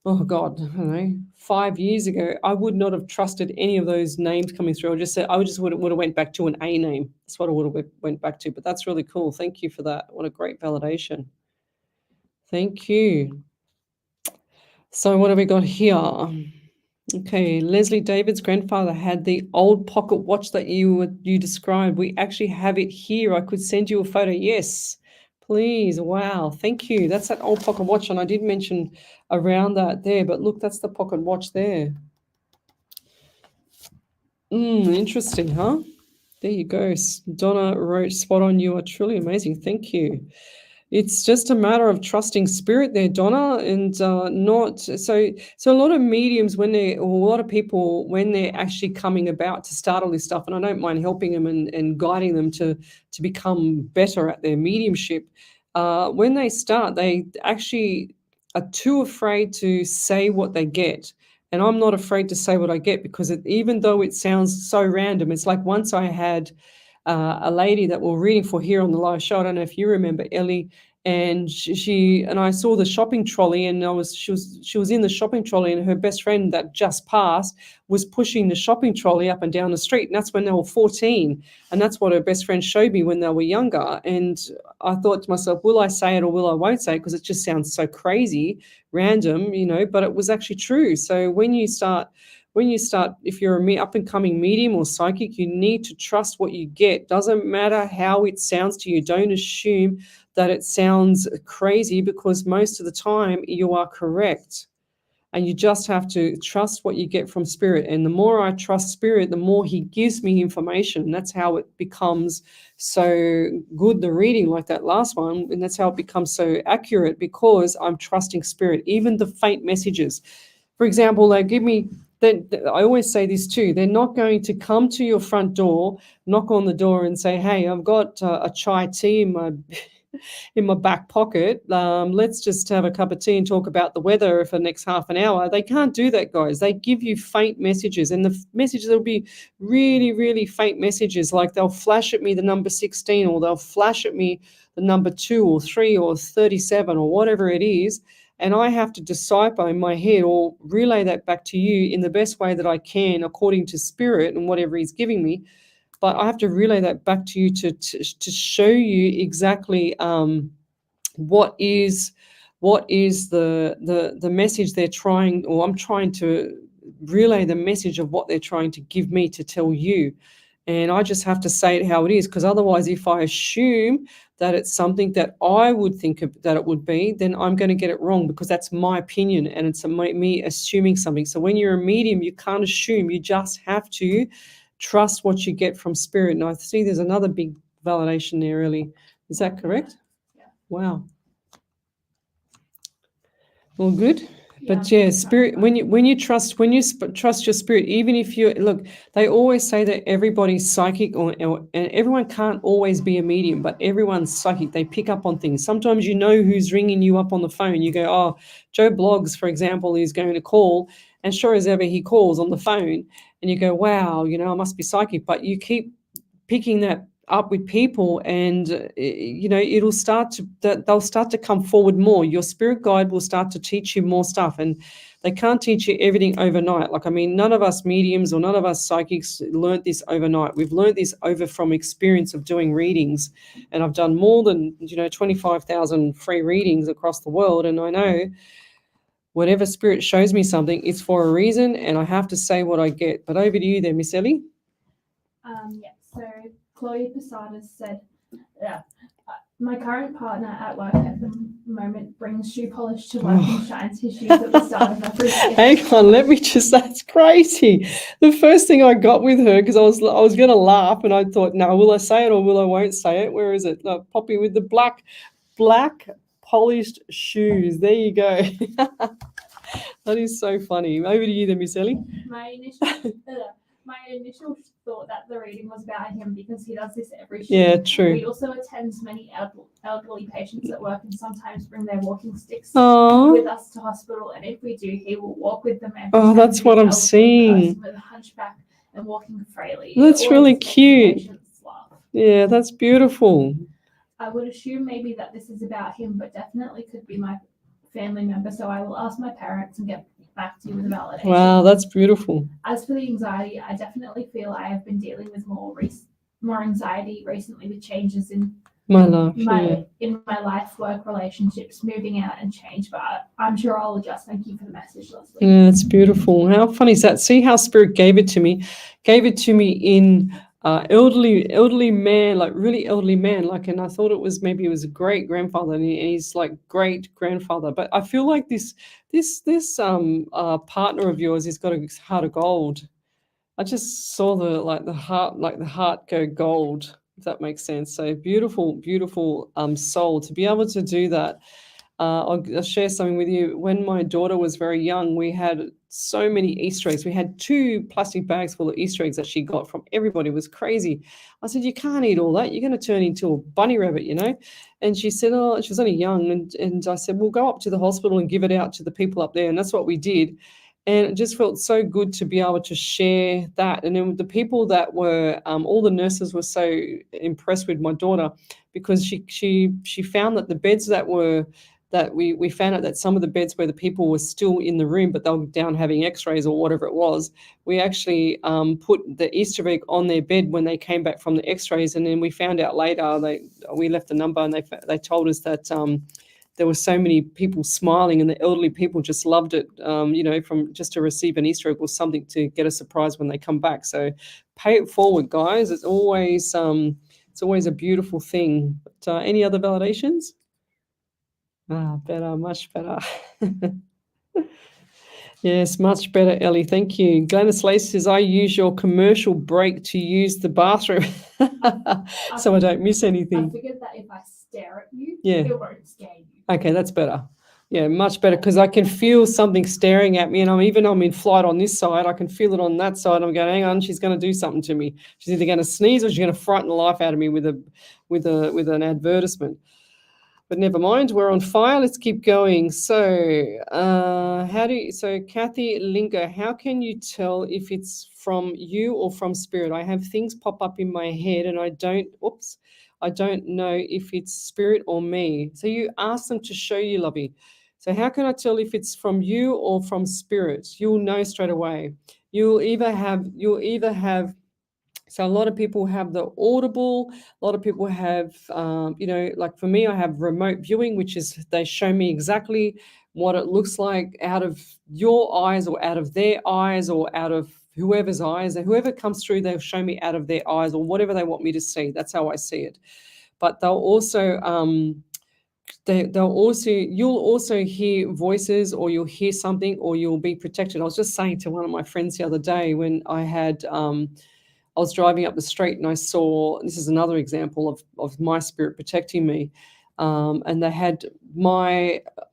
[SPEAKER 1] oh God, I don't know, 5 years ago, I would not have trusted any of those names coming through. I just would have went back to an A name. That's what I would have went back to. But that's really cool. Thank you for that. What a great validation. Thank you. So what have we got here? Okay, Leslie David's grandfather had the old pocket watch that you described. We actually have it here. I could send you a photo. Yes, please. Wow, thank you. That's that old pocket watch, and I did mention around that there, but look, that's the pocket watch there. Interesting, huh? There you go. Donna wrote, spot on, you are truly amazing. Thank you. It's just a matter of trusting spirit there, Donna, and not so a lot of mediums, a lot of people, when they're actually coming about to start all this stuff, and I don't mind helping them and guiding them to become better at their mediumship. When they start, they actually are too afraid to say what they get. And I'm not afraid to say what I get, because even though it sounds so random, it's like once I had a lady that we're reading for here on the live show. I don't know if you remember Ellie, and I saw the shopping trolley, and she was in the shopping trolley, and her best friend that just passed was pushing the shopping trolley up and down the street, and that's when they were 14, and that's what her best friend showed me when they were younger. And I thought to myself, will I say it or will I won't say it, because it just sounds so crazy, random, but it was actually true. So when you start, if you're a up and coming medium or psychic, you need to trust what you get. Doesn't matter how it sounds to you. Don't assume that it sounds crazy, because most of the time you are correct. And you just have to trust what you get from spirit. And the more I trust spirit, the more he gives me information. That's how it becomes so good, the reading, like that last one. And that's how it becomes so accurate, because I'm trusting spirit. Even the faint messages. For example, they give me, I always say this too, they're not going to come to your front door, knock on the door and say, hey, I've got a chai tea in my back pocket. Let's just have a cup of tea and talk about the weather for the next half an hour. They can't do that, guys. They give you faint messages, and the messages will be really, really faint messages. Like they'll flash at me the number 16, or they'll flash at me the number 2 or 3 or 37 or whatever it is. And I have to decipher in my head or relay that back to you in the best way that I can, according to spirit and whatever he's giving me. But I have to relay that back to you to show you exactly what is the message they're trying, or I'm trying to relay the message of what they're trying to give me to tell you. And I just have to say it how it is, because otherwise, if I assume that it's something that I would think that it would be, then I'm going to get it wrong, because that's my opinion and it's me assuming something. So when you're a medium, you can't assume. You just have to trust what you get from spirit. And I see there's another big validation there, really. Is that correct?
[SPEAKER 5] Yeah.
[SPEAKER 1] Wow. All good. But yeah, spirit, when you trust your spirit, even if you look, they always say that everybody's psychic, and everyone can't always be a medium, but everyone's psychic. They pick up on things. Sometimes you know who's ringing you up on the phone. You go, oh, Joe Bloggs, for example, is going to call, and sure as ever he calls on the phone, and you go, wow, I must be psychic. But you keep picking that up with people, and they'll start to come forward more. Your spirit guide will start to teach you more stuff, and they can't teach you everything overnight. None of us mediums or none of us psychics learnt this overnight. We've learnt this from experience of doing readings, and I've done more than 25,000 free readings across the world, and I know whatever spirit shows me something, it's for a reason, and I have to say what I get. But over to you there, Miss Ellie.
[SPEAKER 5] So Chloe Posada said, my current partner at work at the moment brings shoe polish to work and shines his shoes at the start of every day.
[SPEAKER 1] Hang on, that's crazy. The first thing I got with her, because I was going to laugh, and I thought, no, will I say it or will I won't say it? Where is it? Poppy with the black polished shoes. There you go. That is so funny. Over to you then, Miss Ellie.
[SPEAKER 5] My initial thought that the reading was about him, because he does this every shift.
[SPEAKER 1] Yeah, true.
[SPEAKER 5] He also attends many elderly patients at work, and sometimes bring their walking sticks
[SPEAKER 1] Aww.
[SPEAKER 5] with us to hospital. And if we do, he will walk with them.
[SPEAKER 1] That's what I'm seeing.
[SPEAKER 5] With a hunchback and walking freely.
[SPEAKER 1] That's really cute. Yeah, that's beautiful.
[SPEAKER 5] I would assume maybe that this is about him, but definitely could be my family member. So I will ask my parents and get back to you with a validation.
[SPEAKER 1] Wow, that's beautiful.
[SPEAKER 5] As for the anxiety, I definitely feel I have been dealing with more anxiety recently, with changes in
[SPEAKER 1] my life,
[SPEAKER 5] in my life, work, relationships, moving out and change. But I'm sure I'll adjust. Thank you for the message, Lesley.
[SPEAKER 1] Yeah, it's beautiful. How funny is that? See how Spirit gave it to me in elderly man, like really elderly man, and I thought maybe it was a great grandfather, and he's like great grandfather. But I feel like this partner of yours has got a heart of gold. I just saw the heart go gold, if that makes sense. So beautiful soul to be able to do that. I'll share something with you. When my daughter was very young, we had so many Easter eggs. We had 2 plastic bags full of Easter eggs that she got from everybody. It was crazy. I said, you can't eat all that. You're going to turn into a bunny rabbit, And she said, oh, she was only young. And I said, we'll go up to the hospital and give it out to the people up there. And that's what we did. And it just felt so good to be able to share that. And then the people that were, all the nurses were so impressed with my daughter, because she found that the beds that we found out that some of the beds where the people were still in the room, but they were down having x-rays or whatever it was, we actually put the Easter egg on their bed when they came back from the x-rays. And then we found out later, we left a number, and they told us that there were so many people smiling, and the elderly people just loved it, from just to receive an Easter egg or something to get a surprise when they come back. So pay it forward, guys. It's always a beautiful thing. But any other validations? Better, much better. Yes, much better, Ellie. Thank you. Glennis Lace says, I use your commercial break to use the bathroom so I don't miss anything.
[SPEAKER 5] I figured that if I stare at you,
[SPEAKER 1] Yeah.
[SPEAKER 5] it won't scare you.
[SPEAKER 1] Okay, that's better. Yeah, much better, because I can feel something staring at me, and I'm in flight on this side, I can feel it on that side. I'm going, hang on, she's going to do something to me. She's either going to sneeze or she's going to frighten the life out of me with an advertisement. But never mind, we're on fire. Let's keep going. So, Kathy Lingo, how can you tell if it's from you or from spirit? I have things pop up in my head, and I don't know if it's spirit or me. So you ask them to show you, lovey. So how can I tell if it's from you or from spirit? You'll know straight away. You'll either have. So a lot of people have the audible. A lot of people have, like for me, I have remote viewing, which is they show me exactly what it looks like out of your eyes or out of their eyes or out of whoever's eyes. And whoever comes through, they'll show me out of their eyes or whatever they want me to see. That's how I see it. But they'll also, you'll also hear voices, or you'll hear something, or you'll be protected. I was just saying to one of my friends the other day when I was driving up the street and I saw, this is another example of my spirit protecting me. And I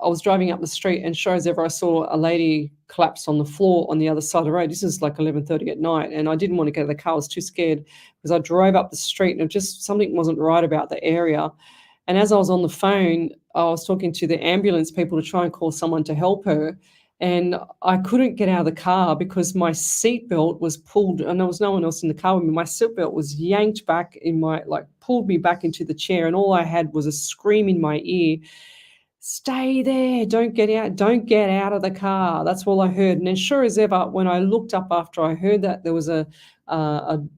[SPEAKER 1] was driving up the street, and sure as ever, I saw a lady collapse on the floor on the other side of the road. This is like 11:30 at night, and I didn't want to get out of the car. I was too scared, because I drove up the street and something wasn't right about the area. And as I was on the phone, I was talking to the ambulance people to try and call someone to help her. And I couldn't get out of the car because my seatbelt was pulled, and there was no one else in the car with me. My seatbelt was yanked back pulled me back into the chair, and all I had was a scream in my ear, stay there, don't get out of the car. That's all I heard. And then sure as ever, when I looked up after I heard that, there was a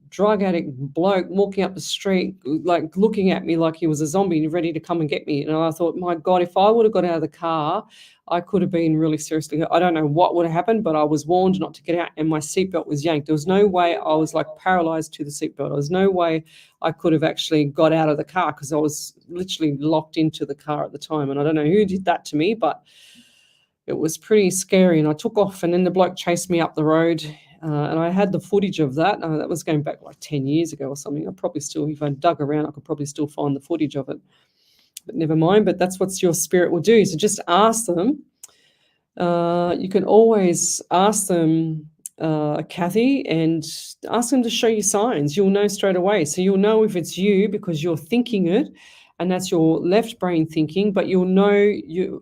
[SPEAKER 1] drug addict bloke walking up the street, like looking at me like he was a zombie ready to come and get me. And I thought, my God, if I would have got out of the car, I could have been really seriously hurt. I don't know what would have happened, but I was warned not to get out, and my seatbelt was yanked. There was no way. I was like paralyzed to the seatbelt. There was no way I could have actually got out of the car, because I was literally locked into the car at the time. And I don't know who did that to me, but it was pretty scary. And I took off, and then the bloke chased me up the road. And I had the footage of that. That was going back like 10 years ago or something. I probably still, if I dug around, I could probably still find the footage of it. But never mind. But that's what your spirit will do. So just ask them. You can always ask them, Kathy, and ask them to show you signs. You'll know straight away. So you'll know if it's you because you're thinking it, and that's your left brain thinking. But you'll know your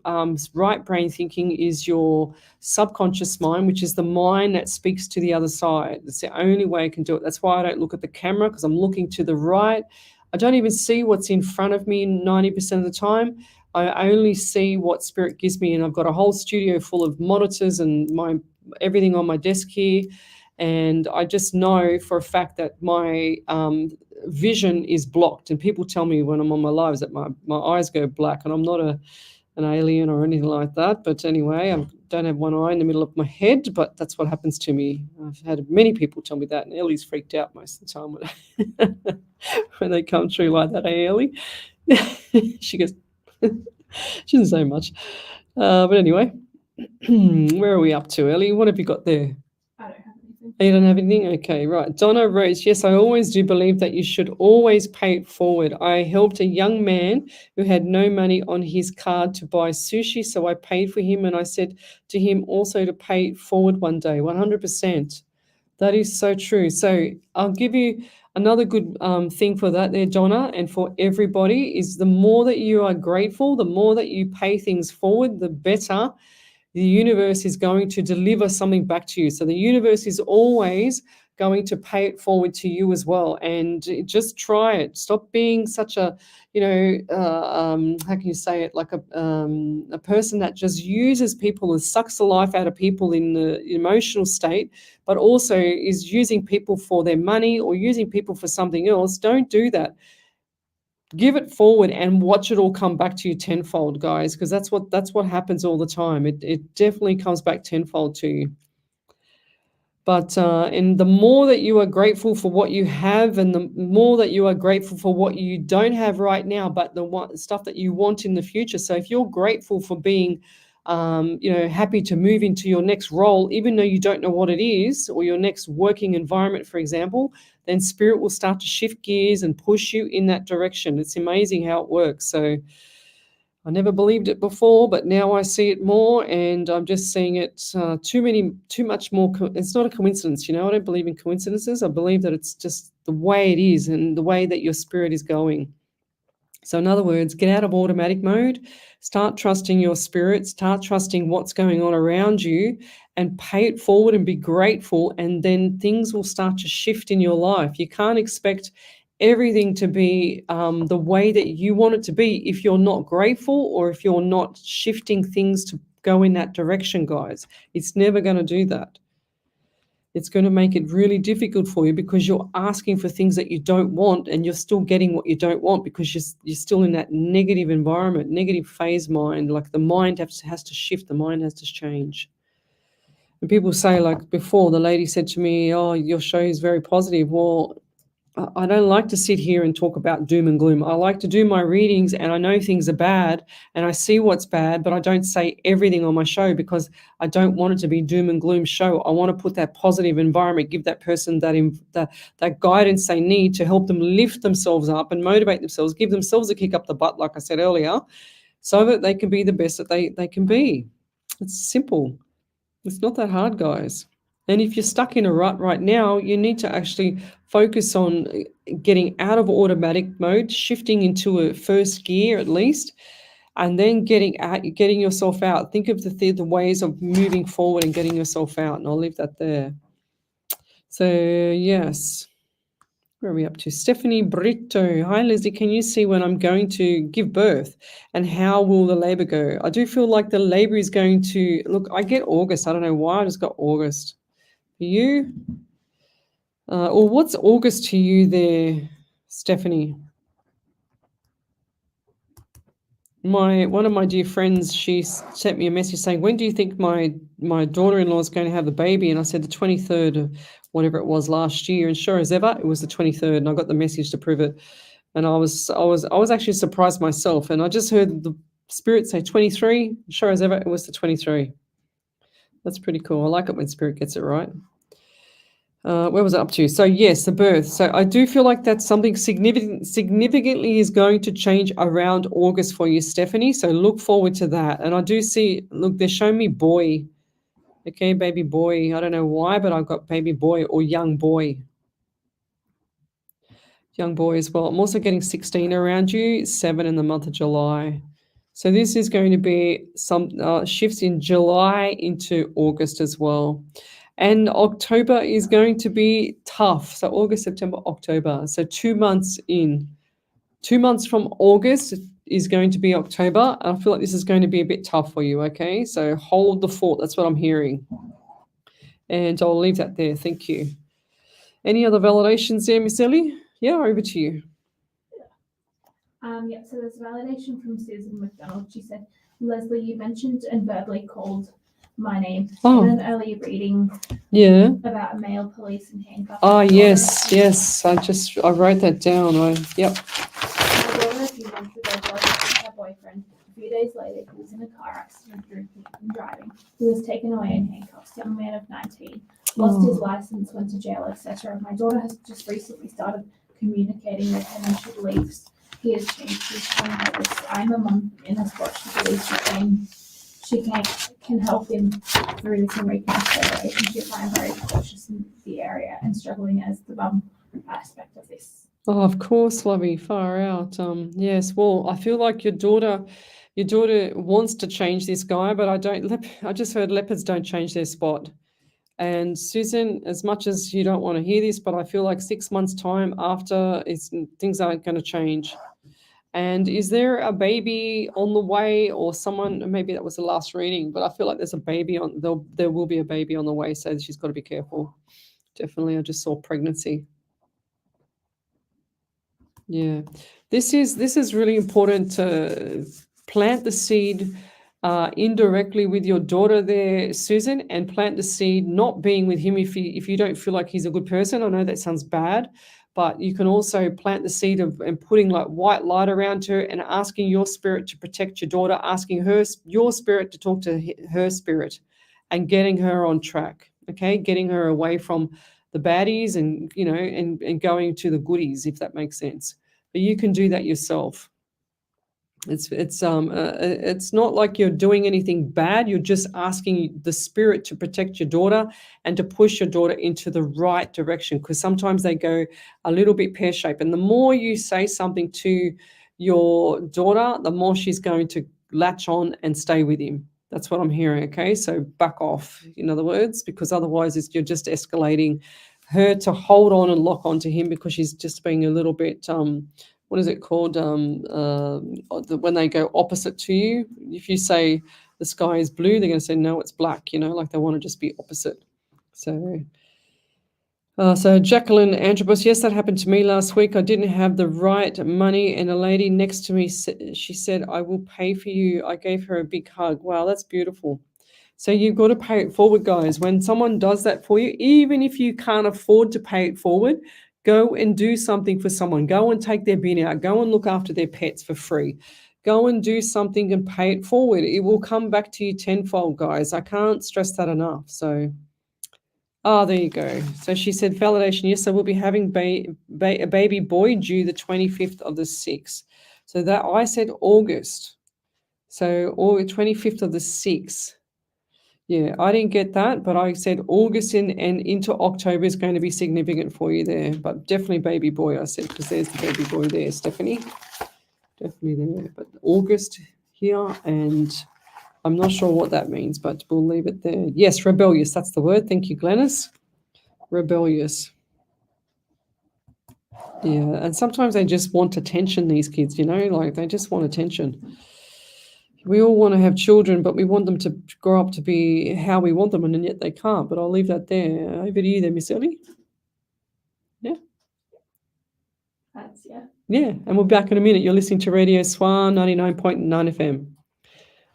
[SPEAKER 1] right brain thinking is your subconscious mind, which is the mind that speaks to the other side. That's the only way I can do it. That's why I don't look at the camera, because I'm looking to the right. I don't even see what's in front of me 90% of the time. I only see what spirit gives me, and I've got a whole studio full of monitors and everything on my desk here, and I just know for a fact that my vision is blocked. And people tell me when I'm on my lives that my eyes go black, and I'm not an alien or anything like that. But anyway, I don't have one eye in the middle of my head, but that's what happens to me. I've had many people tell me that, and Ellie's freaked out most of the time when they come through like that. Hey, Ellie? She goes, she doesn't say much. But anyway, where are we up to, Ellie? What have you got there?
[SPEAKER 5] I don't have anything.
[SPEAKER 1] You don't have anything? Okay, right. Donna Rose, yes, I always do believe that you should always pay it forward. I helped a young man who had no money on his card to buy sushi, so I paid for him, and I said to him also to pay it forward one day, 100%. That is so true. So I'll give you another good thing for that there, Donna, and for everybody, is the more that you are grateful, the more that you pay things forward, the better the universe is going to deliver something back to you. So the universe is always going to pay it forward to you as well. And just try it. Stop being such a, how can you say it, like a person that just uses people and sucks the life out of people in the emotional state, but also is using people for their money or using people for something else. Don't do that. Give it forward and watch it all come back to you tenfold, guys, because that's what happens all the time. It definitely comes back tenfold to you. But and the more that you are grateful for what you have, and the more that you are grateful for what you don't have right now, but the stuff that you want in the future. So if you're grateful for being, happy to move into your next role, even though you don't know what it is, or your next working environment, for example, then Spirit will start to shift gears and push you in that direction. It's amazing how it works. So I never believed it before, but now I see it more, and I'm just seeing it too much more. It's not a coincidence, I don't believe in coincidences. I believe that it's just the way it is and the way that your spirit is going. So in other words, get out of automatic mode, start trusting your spirit, start trusting what's going on around you, and pay it forward and be grateful, and then things will start to shift in your life. You can't expect everything to be the way that you want it to be if you're not grateful, or if you're not shifting things to go in that direction, guys. It's never going to do that. It's going to make it really difficult for you, because you're asking for things that you don't want, and you're still getting what you don't want, because you're still in that negative environment, negative phase mind. Like the mind has to shift, the mind has to change. And people say, like before, the lady said to me, "Oh, your show is very positive." Well, I don't like to sit here and talk about doom and gloom. I like to do my readings, and I know things are bad and I see what's bad, but I don't say everything on my show, because I don't want it to be doom and gloom show. I want to put that positive environment, give that person that guidance they need to help them lift themselves up and motivate themselves, give themselves a kick up the butt, like I said earlier, so that they can be the best that they can be. It's simple. It's not that hard, guys. And if you're stuck in a rut right now, you need to actually focus on getting out of automatic mode, shifting into a first gear at least, and then getting yourself out. Think of the ways of moving forward and getting yourself out. And I'll leave that there. So, yes. Where are we up to? Stephanie Brito. Hi, Lesley. Can you see when I'm going to give birth, and how will the labor go? I do feel like the labor is going to look. I get August. I don't know why. I just got August. For you? Or what's August to you there, Stephanie? One of my dear friends, she sent me a message saying, when do you think my daughter-in-law is going to have the baby? And I said the 23rd of whatever it was last year. And sure as ever, it was the 23rd, and I got the message to prove it. And I was actually surprised myself. And I just heard the spirit say 23. Sure as ever, it was the 23. That's pretty cool. I like it when spirit gets it right. Where was it up to? So yes, the birth. So I do feel like that's something significantly is going to change around August for you, Stephanie. So look forward to that. And I do see, look, they're showing me boy. Okay, baby boy. I don't know why, but I've got baby boy or young boy. Young boy as well. I'm also getting 16 around you, 7 in the month of July. So this is going to be some shifts in July into August as well. And October is going to be tough. So August, September, October. So 2 months in. 2 months from August is going to be October. I feel like this is going to be a bit tough for you, okay? So hold the fort. That's what I'm hearing. And I'll leave that there. Thank you. Any other validations there, Miss Ellie? Yeah, over to you.
[SPEAKER 5] Yeah, so there's validation from Susan McDonald. She said, Lesley, you mentioned and verbally called my name in an earlier reading about male police and handcuffs.
[SPEAKER 1] Oh, yes. I wrote that down. Yep.
[SPEAKER 5] My daughter, a few months ago, broke up with her boyfriend. A few days later, he was in a car accident, drinking and driving. He was taken away in handcuffs. Young man of 19, lost his license, went to jail, etc. My daughter has just recently started communicating with him, and she believes he has changed. She's telling her this. I'm a mum in a spot. She believes she can help him through this and reconnect their relationship. I'm very cautious in the area and struggling as the mum aspect of this.
[SPEAKER 1] Oh, of course, Lovey, far out. Yes, well, I feel like your daughter Your daughter wants to change this guy, but I just heard leopards don't change their spot. And Susan, as much as you don't want to hear this, but I feel like 6 months' time after, things aren't going to change. And is there a baby on the way, or someone? Maybe that was the last reading, but I feel like there's a baby on. There will be a baby on the way, so she's got to be careful. Definitely, I just saw pregnancy. Yeah, this is really important to plant the seed indirectly with your daughter there, Susan, and plant the seed not being with him if you don't feel like he's a good person. I know that sounds bad, but you can also plant the seed and putting like white light around her and asking your spirit to protect your daughter, asking your spirit to talk to her spirit and getting her on track, okay? Getting her away from the baddies and, and going to the goodies, if that makes sense. But you can do that yourself. It's not like you're doing anything bad. You're just asking the spirit to protect your daughter and to push your daughter into the right direction, because sometimes they go a little bit pear-shaped. And the more you say something to your daughter, the more she's going to latch on and stay with him. That's what I'm hearing, okay? So back off, in other words, because otherwise you're just escalating her to hold on and lock onto him, because she's just being a little bit, what is it called? When they go opposite to you, if you say the sky is blue, they're going to say, no, it's black, like they want to just be opposite. So Jacqueline Antrobus, yes, that happened to me last week. I didn't have the right money, and a lady next to me, she said, I will pay for you. I gave her a big hug. Wow, that's beautiful. So you've got to pay it forward, guys. When someone does that for you, even if you can't afford to pay it forward, go and do something for someone. Go and take their bin out. Go and look after their pets for free. Go and do something and pay it forward. It will come back to you tenfold, guys. I can't stress that enough. So... there you go. So she said, validation, yes, I will be having a baby boy due the 25th of the 6th. So that I said August. So 25th of the 6th. Yeah, I didn't get that, but I said August and into October is going to be significant for you there. But definitely baby boy, I said, because there's the baby boy there, Stephanie. Definitely there. But August here, and I'm not sure what that means, but we'll leave it there. Yes, rebellious. That's the word. Thank you, Glennis. Rebellious. Yeah, and sometimes they just want attention, these kids, like they just want attention. We all want to have children, but we want them to grow up to be how we want them, and yet they can't. But I'll leave that there. Over to you there, Miss Ellie. Yeah?
[SPEAKER 5] That's, yeah.
[SPEAKER 1] Yeah, and we'll be back in a minute. You're listening to Radio SWR 99.9 FM.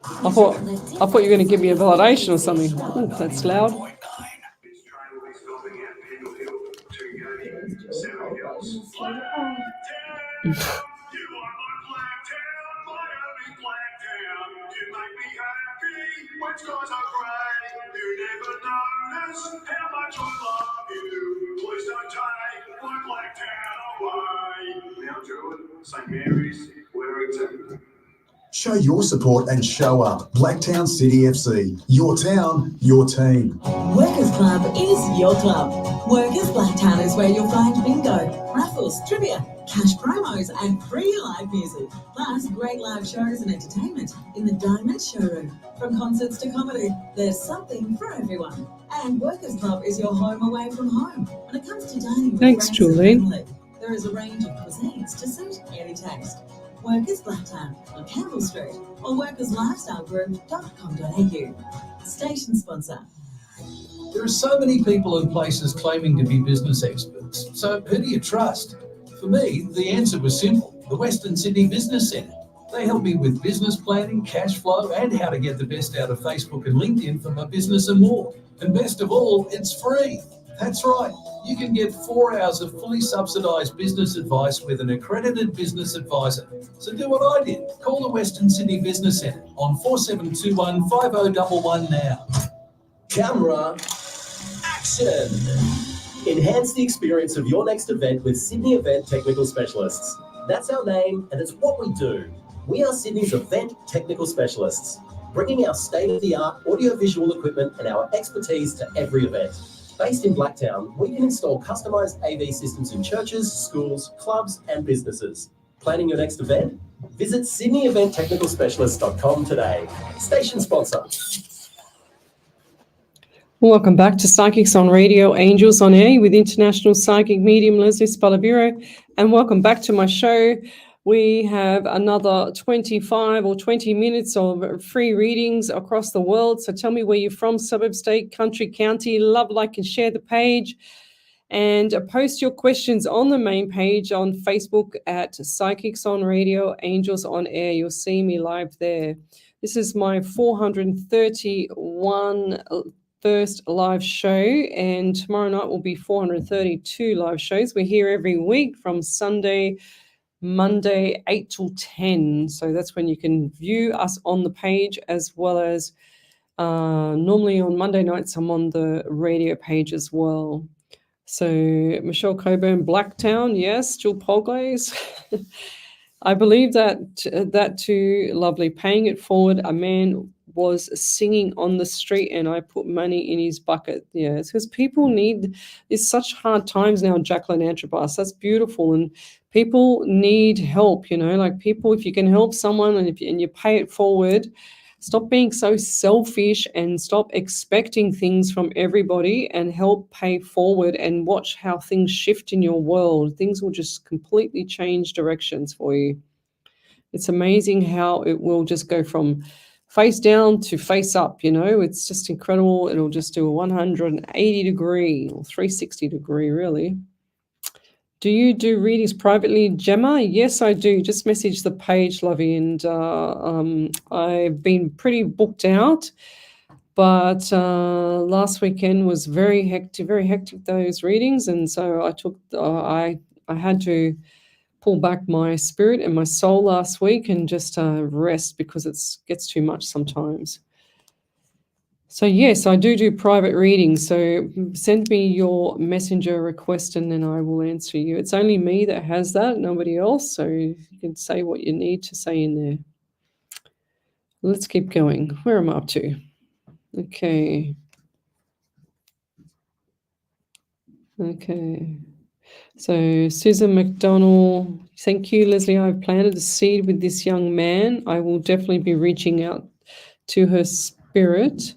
[SPEAKER 1] I thought you were going to give me a validation or something. Oh, that's loud.
[SPEAKER 3] Show your support and show up. Blacktown City FC. Your town, your team.
[SPEAKER 2] Workers Club is your club. Workers Blacktown is where you'll find bingo, raffles, trivia, cash promos and free live music. Plus great live shows and entertainment in the Diamond Showroom. From concerts to comedy, there's something for everyone. And Workers Club is your home away from home. When it comes to dining with
[SPEAKER 1] Thanks,
[SPEAKER 2] friends and
[SPEAKER 1] Julie.
[SPEAKER 2] family, there is a range of cuisines to suit any taste. Workers Blacktown on Campbell Street or workerslifestylegroup.com.au. Station sponsor.
[SPEAKER 8] There are so many people and places claiming to be business experts. So who do you trust? For me, the answer was simple. The Western Sydney Business Centre. They help me with business planning, cash flow, and how to get the best out of Facebook and LinkedIn for my business and more. And best of all, it's free. That's right. You can get 4 hours of fully subsidised business advice with an accredited business advisor. So do what I did. Call the Western Sydney Business Centre on 4721 5011 now.
[SPEAKER 9] Camera, action! Enhance the experience of your next event with Sydney Event Technical Specialists. That's our name and it's what we do. We are Sydney's event technical specialists, bringing our state-of-the-art audio-visual equipment and our expertise to every event. Based in Blacktown, we can install customised AV systems in churches, schools, clubs and businesses. Planning your next event? Visit SydneyEventTechnicalSpecialists.com today. Station sponsor.
[SPEAKER 1] Welcome back to Psychics on Radio, Angels on Air with International Psychic Medium Lesley Spaliviero, and welcome back to my show. We have another 25 or 20 minutes of free readings across the world. So tell me where you're from, suburb, state, country, county. Love, like, and share the page. And post your questions on the main page on Facebook at Psychics on Radio, Angels on Air. You'll see me live there. This is my 431 first live show, and tomorrow night will be 432 live shows. We're here every week from Monday 8 till 10. So that's when you can view us on the page, as well as normally on Monday nights I'm on the radio page as well. So Michelle Coburn, Blacktown, yes, Jill Polglaze. I believe that too, lovely. Paying it forward, a man was singing on the street and I put money in his bucket. Yeah, it's because people it's such hard times now, Jacqueline Antrobus. That's beautiful. And people need help, like people, if you can help someone and you pay it forward, stop being so selfish and stop expecting things from everybody and help pay forward and watch how things shift in your world. Things will just completely change directions for you. It's amazing how it will just go from face down to face up, It's just incredible. It'll just do a 180 degree or 360 degree, really. Do you do readings privately, Gemma? Yes, I do. Just message the page, Lovey, and I've been pretty booked out. But last weekend was very hectic, those readings, and so I had to pull back my spirit and my soul last week and just rest because it gets too much sometimes. So yes, I do private readings. So send me your messenger request and then I will answer you. It's only me that has that, nobody else. So you can say what you need to say in there. Let's keep going. Where am I up to? Okay. So Susan McDonald, thank you, Lesley. I've planted a seed with this young man. I will definitely be reaching out to her spirit,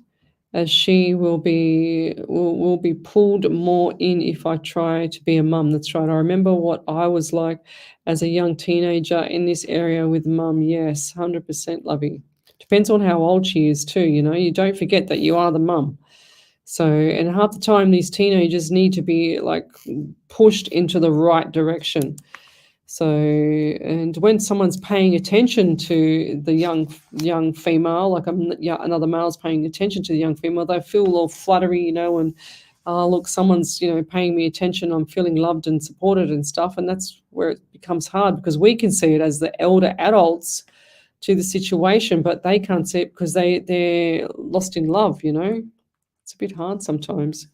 [SPEAKER 1] as she will be pulled more in if I try to be a mum. That's right. I remember what I was like as a young teenager in this area with mum. Yes, 100%, Lovey. Depends on how old she is too, You don't forget that you are the mum. So, and half the time these teenagers need to be like pushed into the right direction. So, and when someone's paying attention to the young female, like another male's paying attention to the young female, they feel all fluttery, and look, someone's, paying me attention. I'm feeling loved and supported and stuff. And that's where it becomes hard because we can see it as the elder adults to the situation, but they can't see it because they're lost in love, It's a bit hard sometimes.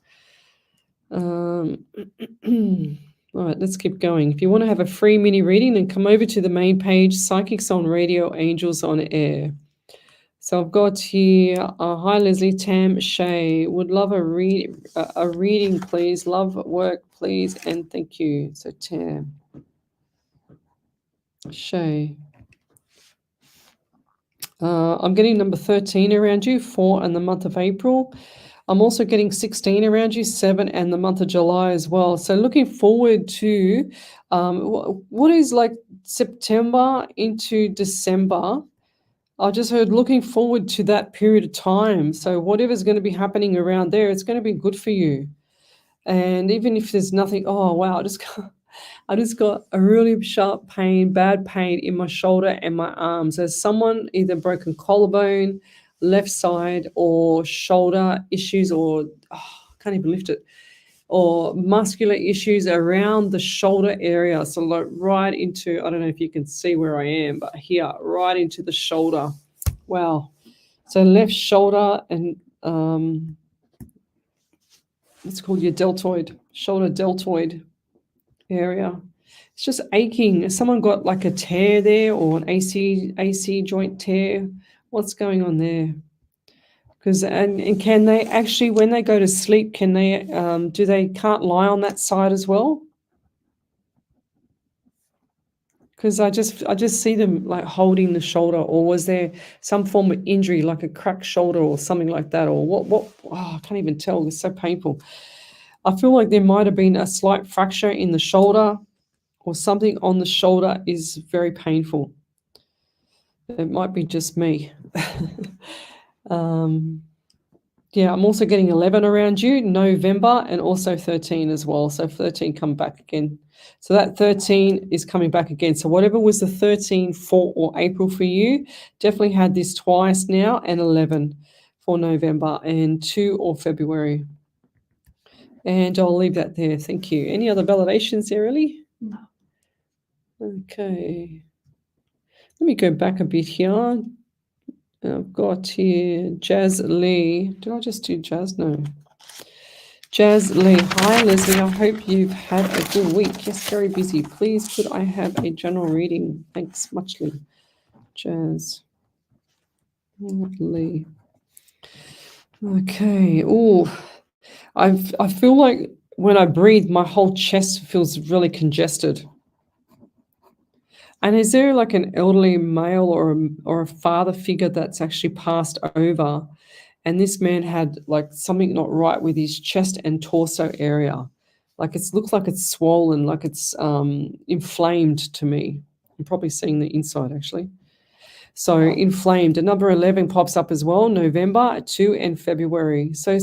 [SPEAKER 1] All right, let's keep going. If you want to have a free mini reading, then come over to the main page, Psychics on Radio, Angels on Air. So I've got here, hi Lesley, Tam Shay, would love a reading, please. Love work, please, and thank you. So Tam Shay. I'm getting number 13 around you, 4 in the month of April. I'm also getting 16 around you, 7 and the month of July as well. So looking forward to what is like September into December. I just heard looking forward to that period of time. So whatever's going to be happening around there, it's going to be good for you. And even if there's nothing, oh, wow, I just got a really sharp pain, bad pain in my shoulder and my arms. There's someone either broken collarbone, left side, or shoulder issues, or can't even lift it, or muscular issues around the shoulder area. So like right into, I don't know if you can see where I am, but here, right into the shoulder. Wow. So left shoulder and it's called your deltoid, shoulder deltoid area. It's just aching. Has someone got like a tear there or an AC joint tear? What's going on there? Because and can they actually, when they go to sleep, can they can't lie on that side as well? Because I just see them like holding the shoulder, or was there some form of injury, like a cracked shoulder or something like that, or what? Oh, I can't even tell. It's so painful. I feel like there might have been a slight fracture in the shoulder, or something on the shoulder is very painful. It might be just me. Yeah, I'm also getting 11 around you, November, and also 13 as well. So 13 come back again. So that 13 is coming back again. So whatever was the 13 for or April for you, definitely had this twice now, and 11 for November and 2 or February. And I'll leave that there. Thank you. Any other validations there, Ellie?
[SPEAKER 5] No.
[SPEAKER 1] Okay. Let me go back a bit here. I've got here Jazz Lee. Did I just do Jazz? No. Jazz Lee. Hi, Leslie. I hope you've had a good week. Yes, very busy. Please, could I have a general reading? Thanks muchly. Jazz Lee. Okay. Oh, I feel like when I breathe, my whole chest feels really congested. And is there like an elderly male or a father figure that's actually passed over? And this man had like something not right with his chest and torso area. Like it looks like it's swollen, like it's inflamed to me. I'm probably seeing the inside actually. So inflamed. And number 11 pops up as well, November, 2 and February. So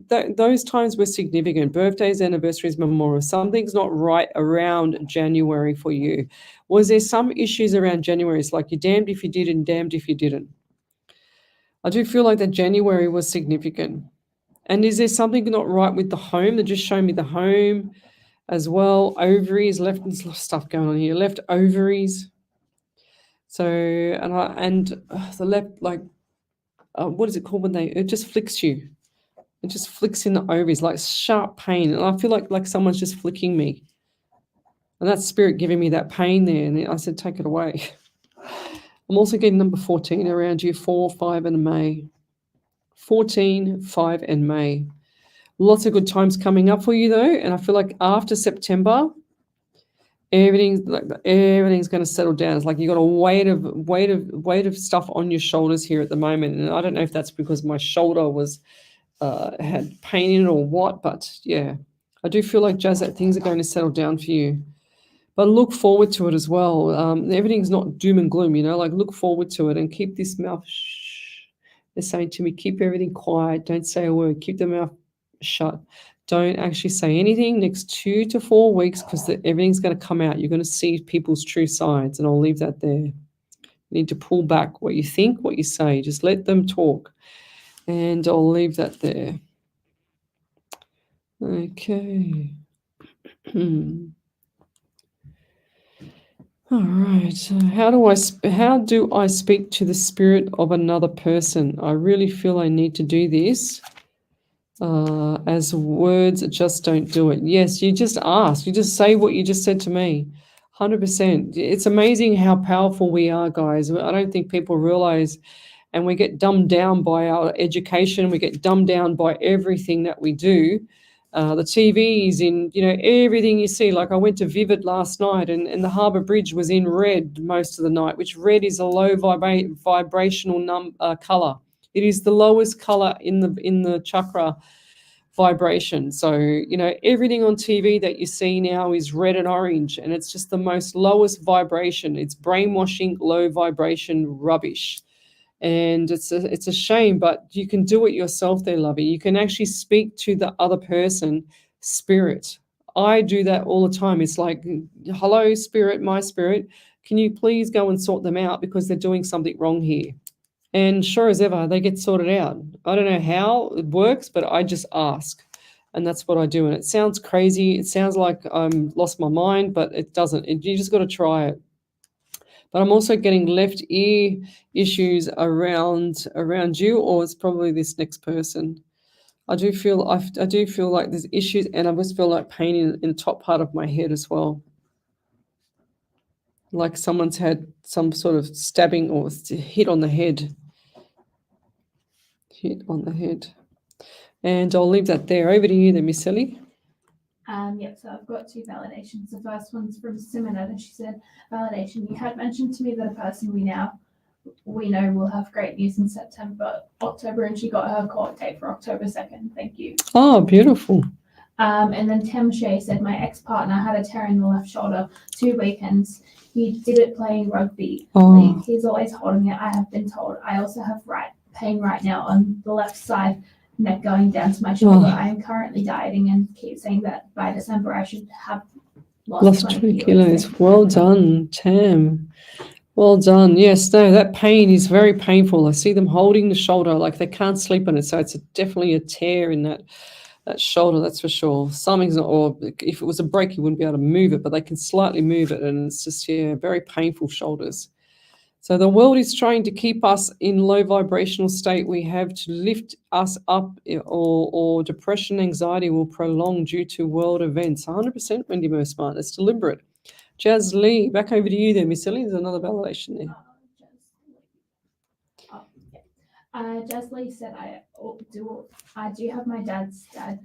[SPEAKER 1] those times were significant. Birthdays, anniversaries, memorials. Something's not right around January for you. Was there some issues around January? It's like you're damned if you did and damned if you didn't. I do feel like that January was significant. And is there something not right with the home? They just show me the home as well. Ovaries, there's a lot of stuff going on here. Left ovaries. So, the left, like, what is it called when it just flicks you? It just flicks in the ovaries, like sharp pain. And I feel like someone's just flicking me. And that's spirit giving me that pain there. And I said, take it away. I'm also getting number 14 around you, 4, 5, and May. 14, 5, and May. Lots of good times coming up for you, though. And I feel like after September, everything's going to settle down. It's like you got a weight of stuff on your shoulders here at the moment. And I don't know if that's because my shoulder had pain in it or what, but yeah, I do feel like, Jazz, that things are going to settle down for you. But look forward to it as well. Everything's not doom and gloom, like look forward to it and keep this mouth shh. They're saying to me, keep everything quiet. Don't say a word. Keep the mouth shut. Don't actually say anything next 2 to 4 weeks because everything's going to come out. You're going to see people's true sides, and I'll leave that there. You need to pull back what you think, what you say. Just let them talk, and I'll leave that there. Okay. All right. So how do I speak to the spirit of another person? I really feel I need to do this. As words just don't do it. Yes, you just ask. You just say what you just said to me. 100%. It's amazing how powerful we are, guys. I don't think people realize, and we get dumbed down by our education. We get dumbed down by everything that we do. The TVs in, everything you see. Like I went to Vivid last night and the Harbour Bridge was in red most of the night, which red is a low vibrational color. It is the lowest color in the chakra vibration. So, everything on TV that you see now is red and orange, and it's just the most lowest vibration. It's brainwashing, low vibration rubbish. And it's a shame, but you can do it yourself there, lovey. You can actually speak to the other person, spirit. I do that all the time. It's like, hello, spirit, my spirit. Can you please go and sort them out because they're doing something wrong here? And sure as ever, they get sorted out. I don't know how it works, but I just ask. And that's what I do. And it sounds crazy. It sounds like I'm lost my mind, but it doesn't. You just got to try it. But I'm also getting left ear issues around you, or it's probably this next person. I do feel like there's issues, and I just feel like pain in the top part of my head as well. Like someone's had some sort of stabbing or hit on the head. Hit on the head. And I'll leave that there. Over to you then, Miss Ellie.
[SPEAKER 5] Yeah, so I've got 2 validations. The first one's from Simonetta. She said, validation, you had mentioned to me that a person we know will have great news in October, and she got her court date for October 2nd. Thank you.
[SPEAKER 1] Oh, beautiful.
[SPEAKER 5] And then Tim Shea said, my ex-partner had a tear in the left shoulder 2 weekends. He did it playing rugby league. He's always holding it, I have been told. I also have pain right now on the left side, neck going down to my shoulder. I am currently dieting and keep saying that by December I should have lost 20 kilos.
[SPEAKER 1] Well done, Tam. Well done. Yes, no, that pain is very painful. I see them holding the shoulder like they can't sleep on it. So it's definitely a tear in that shoulder, that's for sure. Something's not, or if it was a break, you wouldn't be able to move it, but they can slightly move it, and it's just, very painful shoulders. So the world is trying to keep us in low vibrational state. We have to lift us up, or depression, anxiety will prolong due to world events. 100%, Wendy Smart. That's deliberate. Jazz Lee, back over to you there, Miss Ellie. There's another validation there.
[SPEAKER 5] Jazz Lee said, I do have my dad's dad.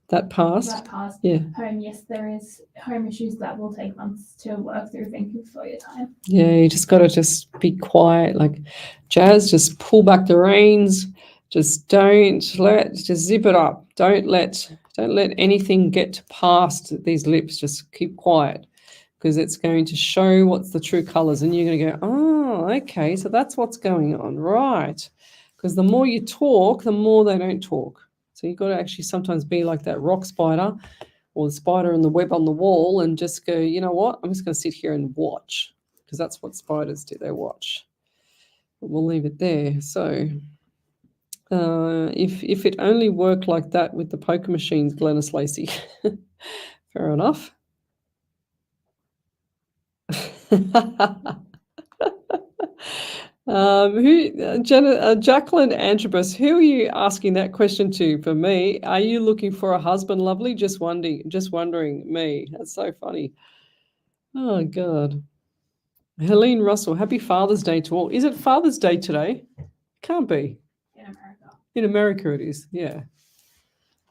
[SPEAKER 1] That passed? Yeah.
[SPEAKER 5] Home, yes, there is home issues that will take months to work through. Thank you for your time.
[SPEAKER 1] Yeah, you just got to just be quiet. Like, Jazz, just pull back the reins. Just just zip it up. Don't let anything get past these lips. Just keep quiet, because it's going to show what's the true colors, and you're going to go, oh, okay, so that's what's going on, right? Because the more you talk, the more they don't talk. So you've got to actually sometimes be like that rock spider or the spider in the web on the wall and just go, you know what, I'm just going to sit here and watch, because that's what spiders do, they watch. But we'll leave it there. So if it only worked like that with the poker machines, Glennis Lacey. Fair enough. Jacqueline Antrobus, who are you asking that question to? For me, are you looking for a husband, lovely? Just wondering. Me, that's so funny. Oh God. Helene Russell, happy Father's Day to all. Is it Father's Day today? Can't be.
[SPEAKER 5] In America.
[SPEAKER 1] In America it is, yeah.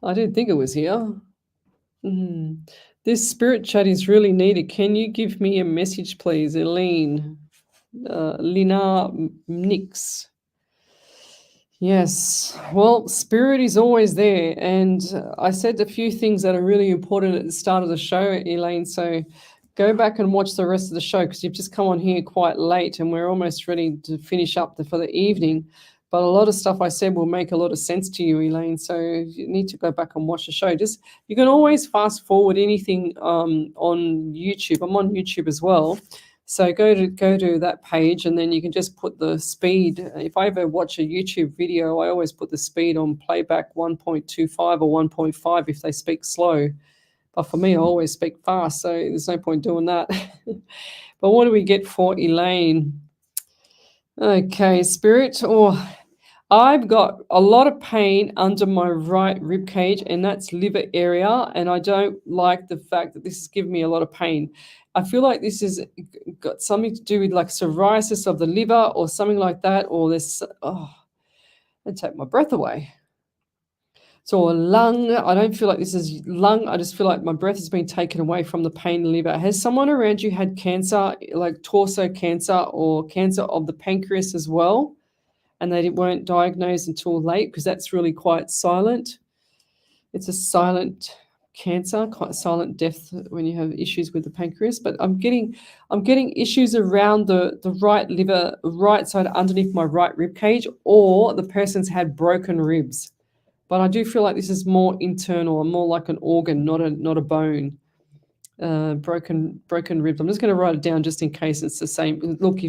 [SPEAKER 1] I didn't think it was here. This spirit chat is really needed. Can you give me a message, please, Elaine? Lina Nix. Yes, well, spirit is always there, and I said a few things that are really important at the start of the show, Elaine, so go back and watch the rest of the show, because you've just come on here quite late and we're almost ready to finish up for the evening, but a lot of stuff I said will make a lot of sense to you, Elaine, so you need to go back and watch the show. You can always fast forward anything on YouTube. I'm on YouTube as well. So go to that page, and then you can just put the speed. If I ever watch a YouTube video, I always put the speed on playback 1.25 or 1.5 if they speak slow. But for me, I always speak fast, so there's no point doing that. But what do we get for Elaine? Okay, spirit. I've got a lot of pain under my right rib cage, and that's liver area, and I don't like the fact that this is giving me a lot of pain. I feel like this has got something to do with like psoriasis of the liver or something like that, or this, and take my breath away. So a lung, I don't feel like this is lung. I just feel like my breath has been taken away from the pain liver. Has someone around you had cancer, like torso cancer or cancer of the pancreas as well? And they weren't diagnosed until late, because that's really quite silent. It's a silent cancer, quite silent death when you have issues with the pancreas. But I'm getting issues around the right liver, right side underneath my right rib cage, or the person's had broken ribs. But I do feel like this is more internal and more like an organ, not a bone. Broken ribs. I'm just going to write it down just in case it's the same. Look,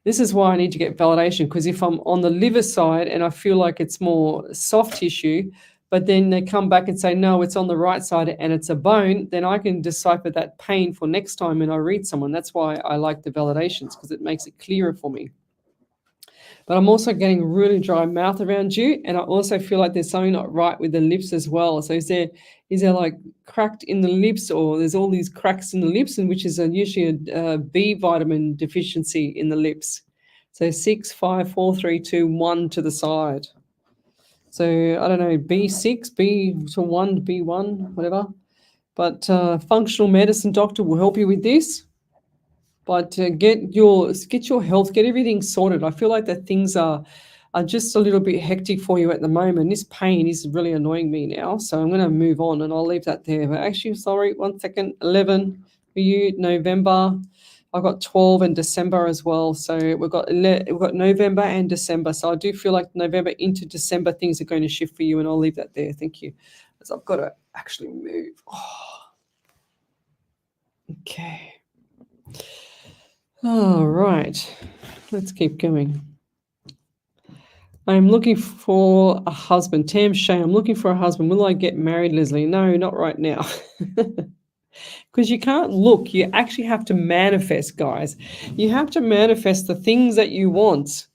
[SPEAKER 1] this is why I need to get validation, because if I'm on the liver side and I feel like it's more soft tissue, but then they come back and say, no, it's on the right side and it's a bone, then I can decipher that pain for next time when I read someone. That's why I like the validations, because it makes it clearer for me. But I'm also getting really dry mouth around you, and I also feel like there's something not right with the lips as well. So is there like cracked in the lips, or there's all these cracks in the lips, and which is usually a B vitamin deficiency in the lips. So 6, 5, 4, 3, 2, 1 to the side. So I don't know, B6, B to 1, B1, whatever. But functional medicine doctor will help you with this. But get your health, get everything sorted. I feel like that things are just a little bit hectic for you at the moment. This pain is really annoying me now, so I'm going to move on and I'll leave that there. But actually, sorry, 1 second, 11 for you, November. I've got 12 in December as well. So we've got November and December. So I do feel like November into December, things are going to shift for you, and I'll leave that there. Thank you. As I've got to actually move. Oh. Okay. All right. Let's keep going. I'm looking for a husband. Tam Shay, I'm looking for a husband. Will I get married, Lesley? No, not right now. Because you can't look. You actually have to manifest, guys. You have to manifest the things that you want.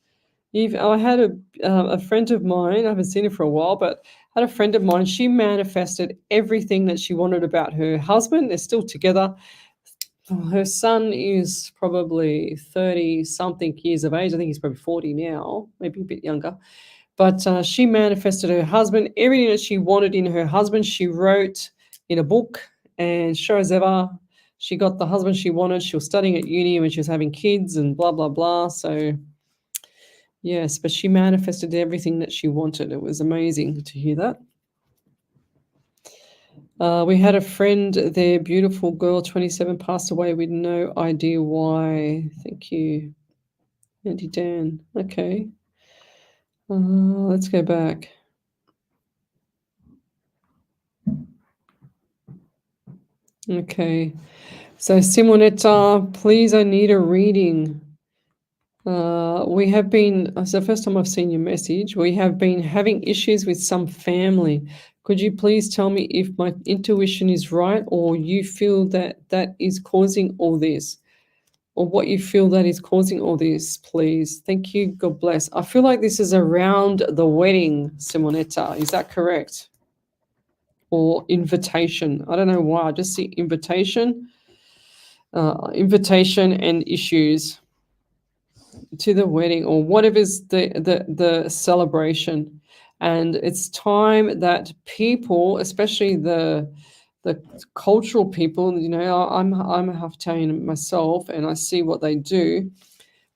[SPEAKER 1] I had a friend of mine, I haven't seen her for a while, but I had a friend of mine, she manifested everything that she wanted about her husband. They're still together. Her son is probably 30-something years of age. I think he's probably 40 now, maybe a bit younger. But she manifested her husband. Everything that she wanted in her husband, she wrote in a book. And sure as ever, she got the husband she wanted. She was studying at uni when she was having kids and blah, blah, blah. So, yes, but she manifested everything that she wanted. It was amazing to hear that. We had a friend, their beautiful girl, 27, passed away with no idea why. Thank you, Auntie Dan. Okay. Let's go back. Okay. So, Simonetta, please, I need a reading. We have been, it's the first time I've seen your message. We have been having issues with some family. Could you please tell me if my intuition is right, or you feel that is causing all this, or what you feel that is causing all this, please? Thank you. God bless. I feel like this is around the wedding, Simonetta. Is that correct? Or invitation? I don't know why. I just see invitation and issues to the wedding, or whatever's the celebration. And it's time that people, especially the cultural people, I'm a half-Italian myself, and I see what they do.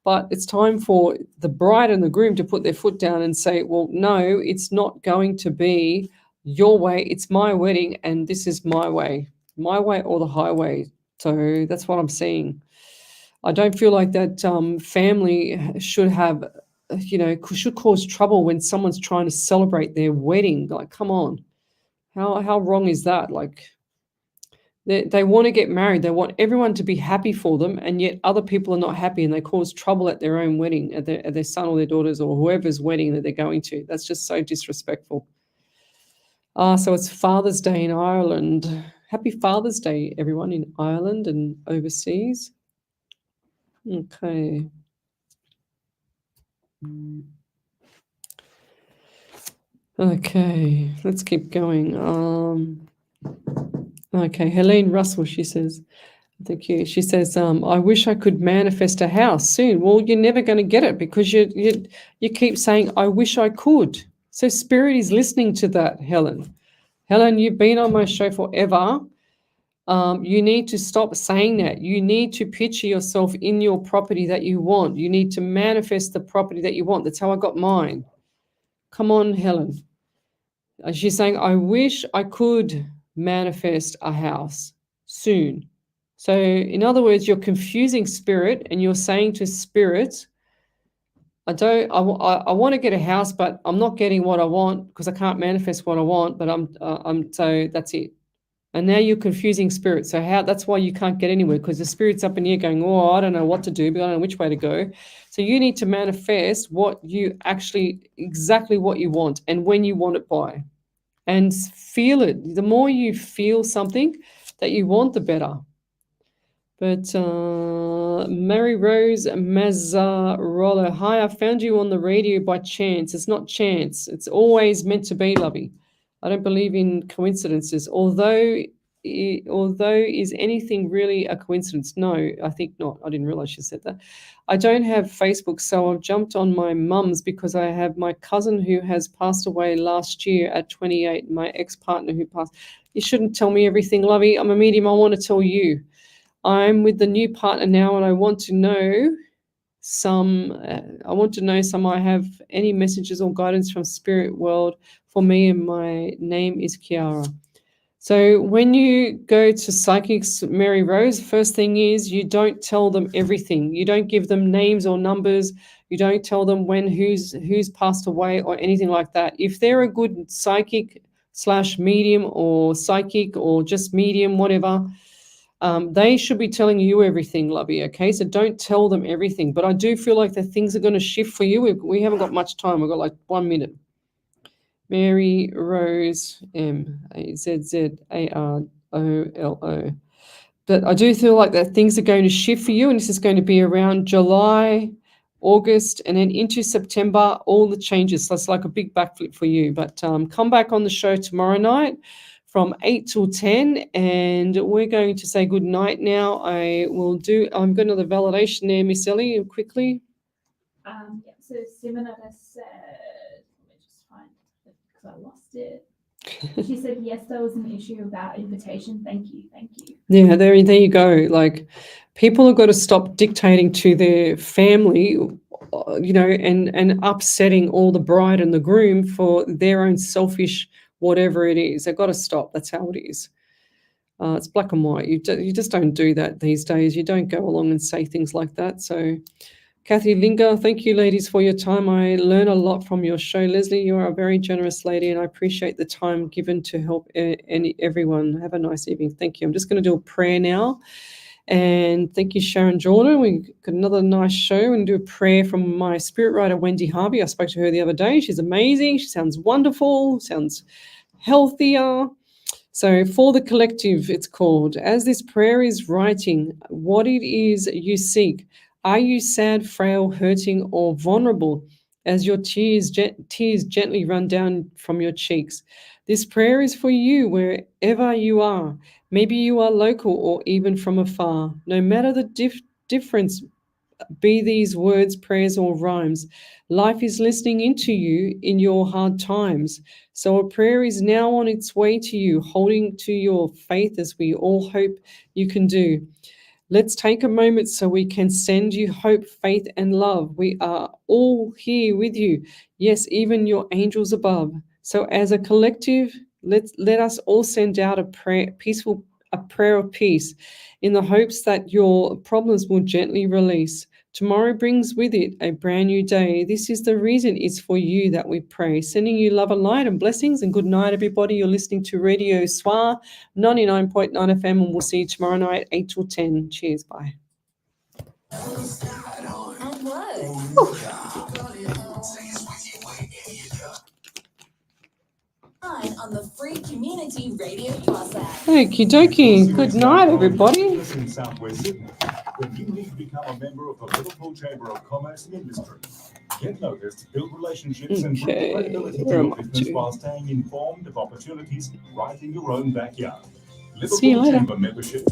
[SPEAKER 1] But it's time for the bride and the groom to put their foot down and say, well, no, it's not going to be your way. It's my wedding, and this is my way or the highway. So that's what I'm seeing. I don't feel like that family should have, should cause trouble when someone's trying to celebrate their wedding. Like, come on. How wrong is that? Like, they want to get married. They want everyone to be happy for them, and yet other people are not happy, and they cause trouble at their own wedding, at their son or their daughter's or whoever's wedding that they're going to. That's just so disrespectful. So it's Father's Day in Ireland. Happy Father's Day, everyone in Ireland and overseas. Okay. Okay, let's keep going. Okay, Helene Russell, she says, thank you. She says, I wish I could manifest a house soon. Well, you're never going to get it because you keep saying, I wish I could. So Spirit is listening to that, Helen. Helen, you've been on my show forever. You need to stop saying that. You need to picture yourself in your property that you want. You need to manifest the property that you want. That's how I got mine. Come on, Helen. She's saying, I wish I could manifest a house soon. So in other words, you're confusing Spirit, and you're saying to Spirit, I want to get a house, but I'm not getting what I want because I can't manifest what I want, but so that's it. And now you're confusing Spirit. So that's why you can't get anywhere, because the Spirit's up in here going, oh, I don't know what to do, but I don't know which way to go. So you need to manifest exactly what you want and when you want it by. And feel it. The more you feel something that you want, the better. But Mary Rose Mazzarola, hi, I found you on the radio by chance. It's not chance. It's always meant to be, lovey. I don't believe in coincidences. Although although is anything really a coincidence? No, I think not. I didn't realize she said that. I don't have Facebook, so I've jumped on my mum's because I have my cousin who has passed away last year at 28, my ex-partner who passed. You shouldn't tell me everything, lovey. I'm a medium. I want to tell you. I'm with the new partner now, and I want to know some. I have any messages or guidance from spirit world for me, and my name is Kiara. So when you go to Psychics Mary Rose, first thing is you don't tell them everything. You don't give them names or numbers. You don't tell them who's passed away or anything like that. If they're a good psychic / medium or psychic or just medium, whatever, they should be telling you everything, lovey, okay? So don't tell them everything. But I do feel like that things are going to shift for you. We haven't got much time. We've got like 1 minute. Mary Rose, MAZZAROLO. But I do feel like that things are going to shift for you, and this is going to be around July, August, and then into September, all the changes. So it's like a big backflip for you. But come back on the show tomorrow night from 8 till 10, and we're going to say good night now. I'm going to the validation there, Miss Ellie, quickly.
[SPEAKER 5] So Simona said, let me just find it because I lost it. She said, yes, there was an issue about invitation. Thank you.
[SPEAKER 1] Yeah, there you go. Like, people have got to stop dictating to their family, and upsetting all the bride and the groom for their own selfish whatever it is. They've got to stop. That's how it is. It's black and white. You just don't do that these days. You don't go along and say things like that. So, Kathy Linger, thank you, ladies, for your time. I learn a lot from your show. Leslie, you are a very generous lady, and I appreciate the time given to help everyone. Have a nice evening. Thank you. I'm just going to do a prayer now. And thank you, Sharon Jordan. We've got another nice show and do a prayer from my spirit writer, Wendy Harvey. I spoke to her the other day. She's amazing. She sounds wonderful, sounds healthier. So for the collective, it's called, as this prayer is writing, what it is you seek. Are you sad, frail, hurting, or vulnerable as your tears gently run down from your cheeks? This prayer is for you wherever you are. Maybe you are local or even from afar. No matter the difference, be these words, prayers, or rhymes, life is listening into you in your hard times. So a prayer is now on its way to you, holding to your faith as we all hope you can do. Let's take a moment so we can send you hope, faith, and love. We are all here with you. Yes, even your angels above. So as a collective, let us all send out a prayer of peace in the hopes that your problems will gently release. Tomorrow brings with it a brand new day. This is the reason it's for you that we pray. Sending you love and light and blessings, and good night, everybody. You're listening to Radio SWR 99.9 FM, and we'll see you tomorrow night, 8 till 10. Cheers. Bye.
[SPEAKER 2] And work. On the free Community Radio Plus app.
[SPEAKER 1] Okie dokie. Good night, everybody.
[SPEAKER 6] In Southwest Sydney, when you need to become a member of the Liverpool Chamber of Commerce and Industry. Get noticed, build relationships, and bring credibility to your business while staying informed of opportunities right in your own backyard.
[SPEAKER 1] See you
[SPEAKER 6] Liverpool
[SPEAKER 1] later.
[SPEAKER 6] Chamber membership.